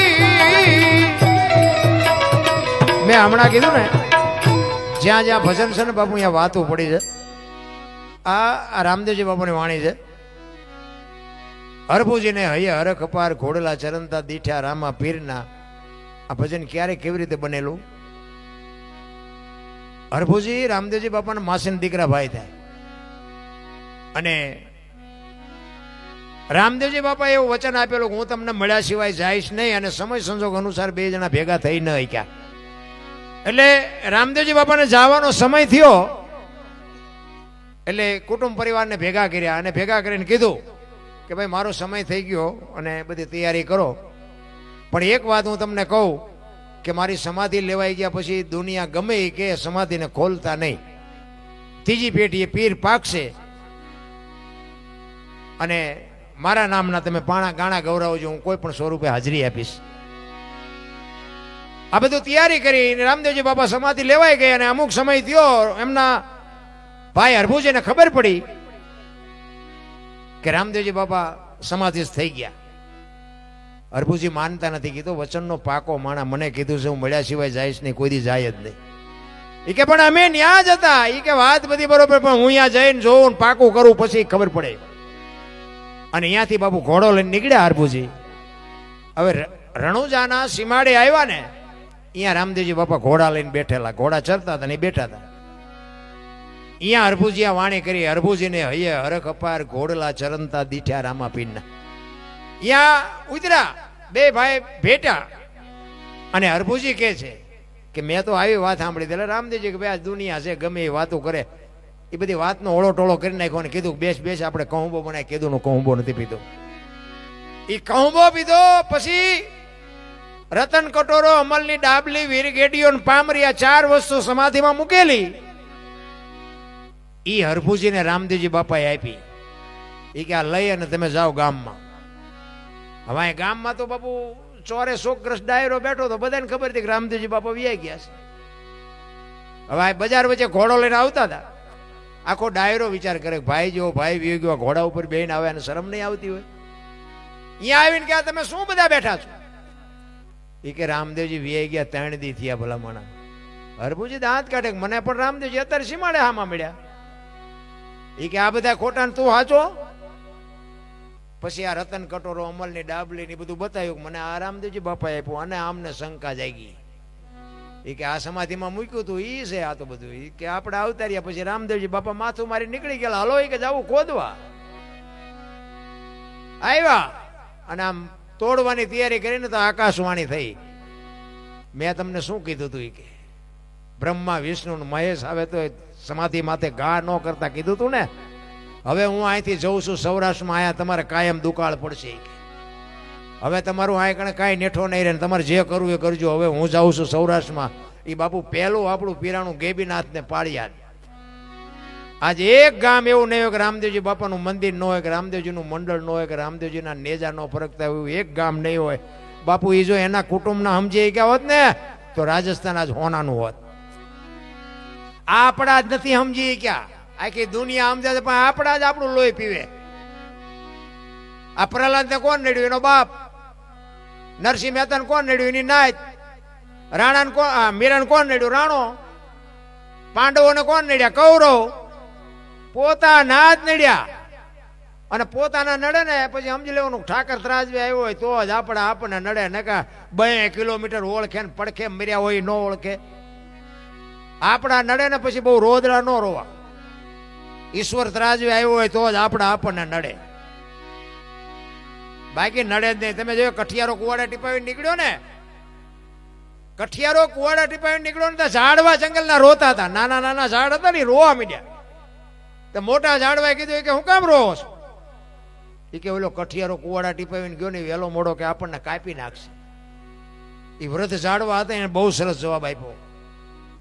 Speaker 1: મેં હમણાં કીધું ને જ્યાં જ્યાં ભજન છે ને બાપુ અહીંયા વાતો પડી છે આ રામદેવજી બાપુની વાણી છે હરભુજીને હૈયે હરખ અપાર ઘોડલા ચરંતા દીઠા રામા પીરના આ ભજન ક્યારે કેવી રીતે બનેલું હરભુજી રામદેવજી બાપાના માસીના દીકરા ભાઈ થાય અને રામદેવજી બાપા એવું વચન આપેલું કે હું તમને મળ્યા સિવાય જઈશ નહીં અને સમય સંજોગ અનુસાર બે જણા ભેગા થઈ ન શક્યા એટલે રામદેવજી બાપાને જવાનો સમય થયો એટલે કુટુંબ પરિવારને ભેગા કર્યા અને ભેગા કરીને કીધું કે ભાઈ મારો સમય થઈ ગયો અને બધી તૈયારી કરો પણ એક વાત હું તમને કહું કે મારી સમાધિ લેવાઈ ગયા પછી દુનિયા ગમે એ કે સમાધિને ખોલતા નહીં ત્રીજી પેઢીએ પીર પાકશે અને મારા નામના તમે પાણા ગાણા ગૌરવજો હું કોઈ પણ સ્વરૂપે હાજરી આપીશ આ બધું તૈયારી કરી રામદેવજી બાપા સમાધિ લેવાઈ ગઈ અને અમુક સમય થયો એમના ભાઈ હરભુજીને ખબર પડી કે રામદેવજી બાપા સમાધિસ્થ થઈ ગયા હરભુજી માનતા નથી કીધું વચનનો પાકો માણા મને કીધું છે હું મળ્યા સિવાય જઈશ નહીં કોઈ દી જાય જ નહીં એ કે પણ અમે ન્યા જ હતા એ કે વાત બધી બરોબર પણ હું અહીંયા જઈને જોઉં પાકું કરું પછી ખબર પડે અને અહીંયાથી બાપુ ઘોડો લઈને નીકળ્યા હરભુજી હવે રણુજાના સીમાડે આવ્યા ને અહીંયા રામદેવજી બાપા ઘોડા લઈને બેઠેલા ઘોડા ચરતા હતા ને બેઠા હતા અહીંયા હરભુજી આ વાણી કરી હરભુજીને હૈયે હરખ અપાર ઘોડલા ચરંતા દીઠ્યા રામા પીરના અહીંયા ઉતરા બે ભાઈ ભેટા અને હરભુજી કહે છે કે મેં તો આવી વાત સાંભળી એટલે રામદેવજી કે ભાઈ આ દુનિયા છે ગમે એ વાતો કરે એ બધી વાતનો ઓળો ટોળો કરી નાખ્યો અને કીધું બેસ બેસ આપણે કહુંબો બનાવી કીધું નો કહુંબો નથી પીધો એ કહુંબો પીધો પછી રતન કટોરો અમલની ડાબલી વીરગેડીઓ પામરિયા ચાર વસ્તુ સમાધિમાં મૂકેલી ઈ હરભુજીને રામદેવજી બાપાએ આપી એ કે આ લઈ અને તમે જાઓ ગામમાં હવે ગામમાં તો બાપુ ચોરે શોકગ્રસ્ત ડાયરો બેઠો તો બધાને ખબર હતી કે રામદેવજી બાપા વ્યાઈ ગયા છે હવે બજાર વચ્ચે ઘોડો લઈને આવતા હતા આખો ડાયરો વિચાર કરે ભાઈ જો ભાઈ વી ગયો ઘોડા ઉપર બેહીને આવે અને શરમ નહીં આવતી હોય અહીંયા આવીને કે તમે શું બધા બેઠા છો એ કે રામદેવજી વી ગયા 3 દી થયા ભલામણા. હરભુજી દાંત કાઢે મને પણ રામદેવજી અત્યારે સીમાડે હામાં મળ્યા. એ કે આ બધા ખોટા ને તું હાચો. પછી આ રતન કટોરો અમલની ડાબલી ને બધું બતાવ્યું. મને આ રામદેવજી બાપા આપ્યું અને આમને શંકા જાગી. એ કે આ સમાધિમાં મૂક્યું તું ઈ છે આ તો બધું. એ કે આપણે આવતા રહ્યા. પછી રામદેવજી બાપા માથું મારી નીકળી ગયા. હાલો એ કે જાવું ખોદવા. આવ્યા અને આમ તોડવાની તૈયારી કરીને તો આકાશવાણી થઈ. મેં તમને શું કીધું તું? કે બ્રહ્મા વિષ્ણુ મહેશ આવે તો સમાધિ માથે ઘા ન કરતા કીધું તું ને. હવે હું અહીંથી જઉં છું સૌરાષ્ટ્રમાં. આયા તમારે કાયમ દુકાળ પડશે. હવે તમારું આ કણે કાંઈ નેઠો નહીં રહે. તમારે જે કરવું એ કરજો. હવે હું જાઉં છું સૌરાષ્ટ્રમાં. એ બાપુ પહેલું આપણું પીરાણું ગેબીનાથને પાળ્યા. આજે એક ગામ એવું નહીં હોય કે રામદેવજી બાપાનું મંદિર ન હોય, કે રામદેવજીનું મંડળ ન હોય, કે રામદેવજીના નેજા ન ફરકતા હોય. એક ગામ નહીં હોય. બાપુ એ જો એના કુટુંબના સમજી ગયા હોત ને તો રાજસ્થાન આજ હોનાનું હોત. આપણા જ નથી સમજી ક્યાં. આખી દુનિયા સમજે પણ આપણા જ આપણું લોહી પીવે. આ પ્રહલાદ ને કોણ નડ્યું? એનો બાપ. નરસિંહ મહેતા ને કોણ નડ્યું? એની નાયત. રાણા ને કોણ? મીરાને કોણ નડ્યું? રાણો. પાંડવોને કોણ નડ્યા? કૌરવ. પોતાના જ નડ્યા. અને પોતાના નડે ને પછી સમજી લેવાનું ઠાકર ત્રાજવે આવ્યો હોય તો જ આપણને નડે. નકા 2 કિલોમીટર ઓળખે ને પડખે મર્યા હોય ન ઓળખે. આપણા નડે ને પછી બહુ રોદડા ન રોવા. ઈશ્વર ત્રાજવે આવ્યો હોય તો જ આપણને નડે. બાકી નડે જ નહીં. તમે જો કઠિયારો કુવાડા ટીપાવી નીકળ્યો ને, કઠિયારો કુવાડા ટીપાવી નીકળ્યો ને તો ઝાડવા જંગલના રોતા હતા. નાના નાના ઝાડ હતા ને રોવા મીડ્યા. તો મોટા ઝાડવાએ કીધું કે હું કામ રોવો છો? એ કે ઓલો કઠિયારો કુવાડા ટીપાવીને ગયો ને વેલો મોડો કે આપણને કાપી નાખશે. એ વૃદ્ધ ઝાડવા હતા એને બહુ સરસ જવાબ આપ્યો.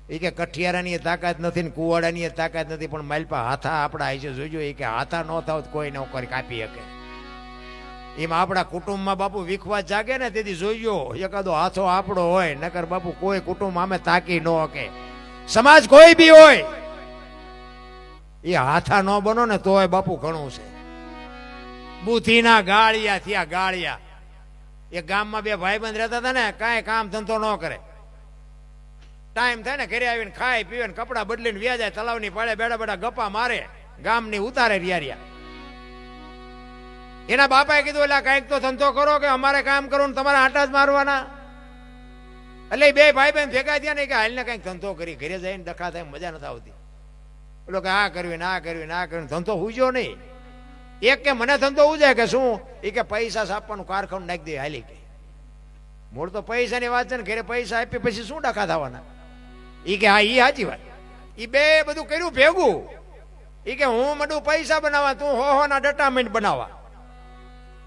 Speaker 1: એ કે કઠિયારાની તાકાત નથી ને કુવાડાની તાકાત નથી, પણ માલપા હાથા આપણા આવી છે જોઈજો. એ કે હાથા ન થાવ કોઈ ન કરી કાપી શકે. એમાં આપણા કુટુંબમાં બાપુ વિખવાદ જાગે ને તેથી જોઈજો એકાદો હાથો આપણો હોય. નકર બાપુ કોઈ કુટુંબ આમે તાકી ન શકે. સમાજ કોઈ બી હોય એ હાથા ન બનો ને તોય બાપુ ઘણું છે. બુદ્ધિના ગાળિયા થયા ગાળિયા. એક ગામમાં 2 ભાઈબંધ રહેતા હતા ને, કાંઈ કામ ધંધો ન કરે. ટાઈમ થાય ને ઘરે આવીને ખાય પીવે ને કપડા બદલીને વ્યા જાય. તલાવની પાળે બેડા બેડા ગપ્પા મારે. ગામની ઉતારે રહ્યા. એના બાપાએ કીધું એટલે કાંઈક તો ધંધો કરો કે અમારે કામ કરો ને તમારે આટા જ મારવાના. એટલે 2 ભાઈબંધ ભેગા થયા ને કે હાલને કંઈક ધંધો કરી. ઘરે જઈને ડખા થાય મજા નથી આવતી. એટલે કે આ કરવી ના કરવી ના કરવી. ધંધો હુજો નહીં. એક કે મને ધંધો ઉજાય કે શું? એ કે પૈસા છાપવાનું કારખાનું નાખી દે હાલી. કે મૂળ તો પૈસાની વાત છે ને. ઘરે પૈસા આપી પછી શું ડખા થવાના? એ કે હા એ સાચી વાત. એ 2 બધું કર્યું ભેગું. એ કે હું મડું પૈસા બનાવવા, તું હોના ડટામેન્ટ બનાવવા.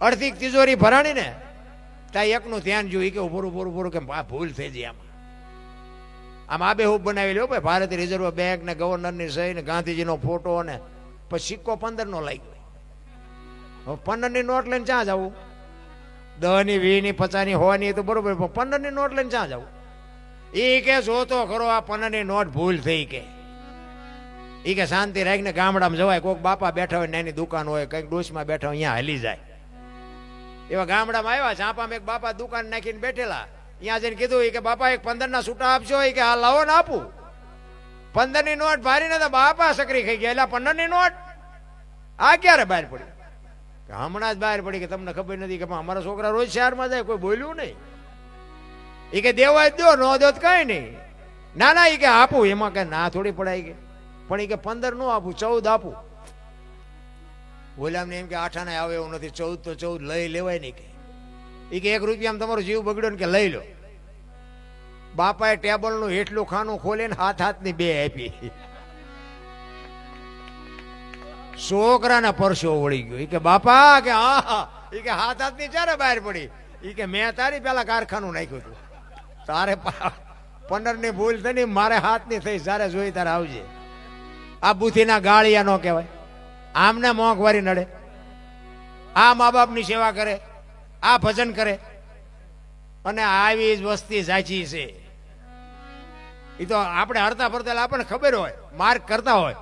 Speaker 1: અડધી તિજોરી ભરાણી ને ત્યાં એકનું ધ્યાન જોયું. કે પૂરું કે આ ભૂલ થઈ જાય. આમ આબેહૂબ બનાવી લ્યો ભાઈ. ભારતીય રિઝર્વ બેંક ને ગવર્નરની સહી ને ગાંધીજીનો ફોટો ને પછી સિક્કો 15નો લાગ્યો. 15ની નોટ લઈને ક્યાં જવું? 10ની 20ની 50ની 100ની તો બરોબર, 15ની નોટ લઈને ક્યાં જવું? એ કે જોતો ખરો આ 15ની નોટ ભૂલ થઈ. કે એ કે શાંતિ રાખીને ગામડામાં જવાય. કોઈક બાપા બેઠા હોય, નાની દુકાન હોય, કંઈક ડોશમાં બેઠા હોય, અહીંયા હાલી જાય. એવા ગામડામાં આવ્યા. ચાંપામાં એક બાપા દુકાન નાખીને બેઠેલા. અહીંયા જઈને કીધું કે બાપા એક 15ના છૂટા આપશો? કે હા લાવો ને આપું. 15ની નોટ ભારીને તો બાપા સકરી ખાઈ ગયા. એટલે 15ની નોટ આ ક્યારે બહાર પડી? હમણાં જ બહાર પડી. કે તમને ખબર નથી કે અમારા છોકરા રોજ શહેરમાં જાય, કોઈ બોલ્યું નહીં. એ કે દેવા જ દો, ન દો તો કઈ નહીં. ના ના એ કે આપું. એમાં કે ના થોડી પડાય. કે પણ એ કે 15 નો આપું, 14 આપું. બોલ્યા ને એમ કે 8 આને આવે એવું નથી. 14 તો 14 લઈ લેવાય નહીં. કે એ કે 1 રૂપિયામાં તમારો જીવ બગડ્યો ને કે લઈ લો. બાપાએ ટેબલનું હેઠલું ખાનું ખોલીને હાથની 2 આપી. છોકરાના પરસો વળી ગયો. એ કે બાપા કે હા. એ કે હાથની ચારે બહાર પડી. એ કે મેં તારી પેલા કારખાનું નાખ્યું હતું. તારે 15ની ભૂલ થઈ, મારે હાથની થઈ. જ્યારે જોઈ તારે આવજે. આ બુદ્ધિના ગાળિયા નો કહેવાય. આમને મોંઘવારી નડે. આ મા બાપની સેવા કરે, આ ભજન કરે, અને આવી જ વસ્તી સાચી છે. એ તો આપણે હરતા ફરતા આપણને ખબર હોય, માર્ક કરતા હોય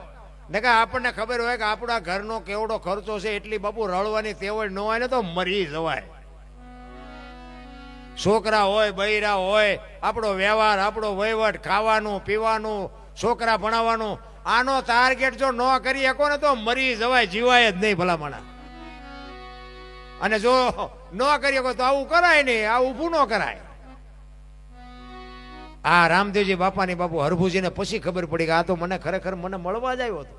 Speaker 1: ને કે આપણને ખબર હોય કે આપણા ઘરનો કેવડો ખર્ચો છે. એટલી બાપુ રળવાની તેવડ ન હોય ને તો મરી જવાય. છોકરા હોય બૈરા હોય, આપણો વ્યવહાર, આપણો વહીવટ, ખાવાનું પીવાનું, છોકરા ભણાવવાનું, આનો ટાર્ગેટ જો ન કરી શકો ને તો મરી જવાય, જીવાય જ નહીં ભલામણા. અને જો ન કરી શકો તો આવું કરાય નહીં, આવું ઊભું ન કરાય. આ રામદેવજી બાપાની બાપુ હરભુજીને પછી ખબર પડી કે આ તો મને ખરેખર મને મળવા જ આવ્યો હતો.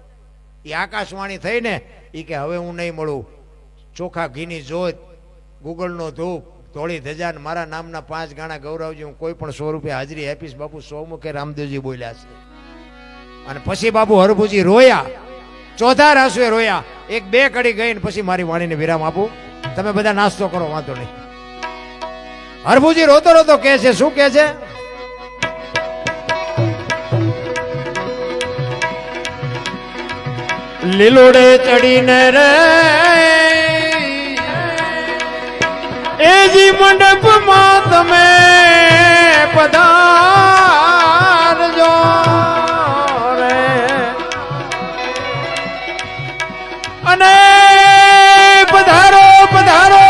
Speaker 1: એ આકાશવાણી થઈને એ કે હવે હું નહીં મળું, ચોખા ઘીની જોત, ગુગળનો ધૂપ, ધોળી ધજા, મારા નામના 5 ગાણા ગૌરવજી, હું કોઈ પણ 100 રૂપિયા હાજરી આપીશ બાપુ. 100 મુખે રામદેવજી બોલ્યા છે. અને પછી બાપુ હરભુજી રોયા, ચોથા રાસુએ રોયા. 1-2 કડી ગઈ ને પછી મારી વાણીને વિરામ આપું. તમે બધા નાસ્તો કરો, વાંધો નહીં. હરભુજી રોતો રોતો કહે છે, શું કહે છે? લીલોડે ચડીને રે એજી મંડપમાં તમે પધારજો રે, અને પધારો પધારો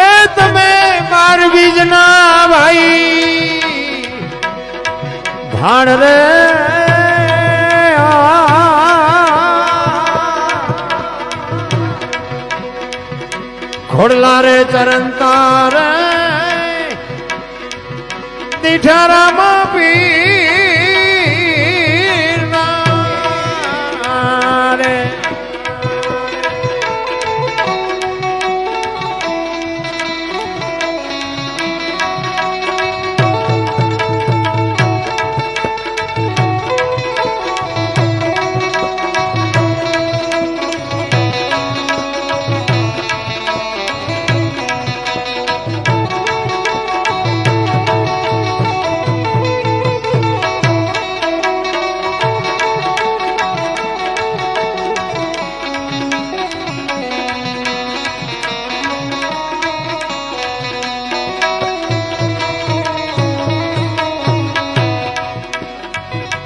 Speaker 1: એ તમે બાર બીજના ભાઈ ભાણ રે. ઘોડલા રે ચરણતા રે દીઠારામાં પીરના રે.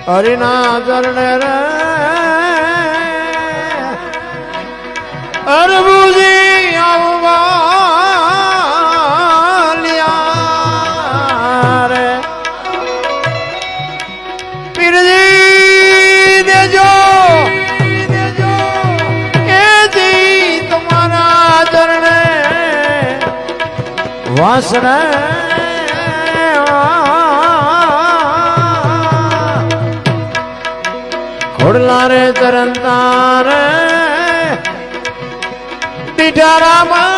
Speaker 1: હરિના ચરણે રે હરભુજી આવવાલ્યા રે. પીરજી દેજો એજી તમારા ચરણે વાસણે ઘોડલા રે ચરણતા રે દીઠારામાં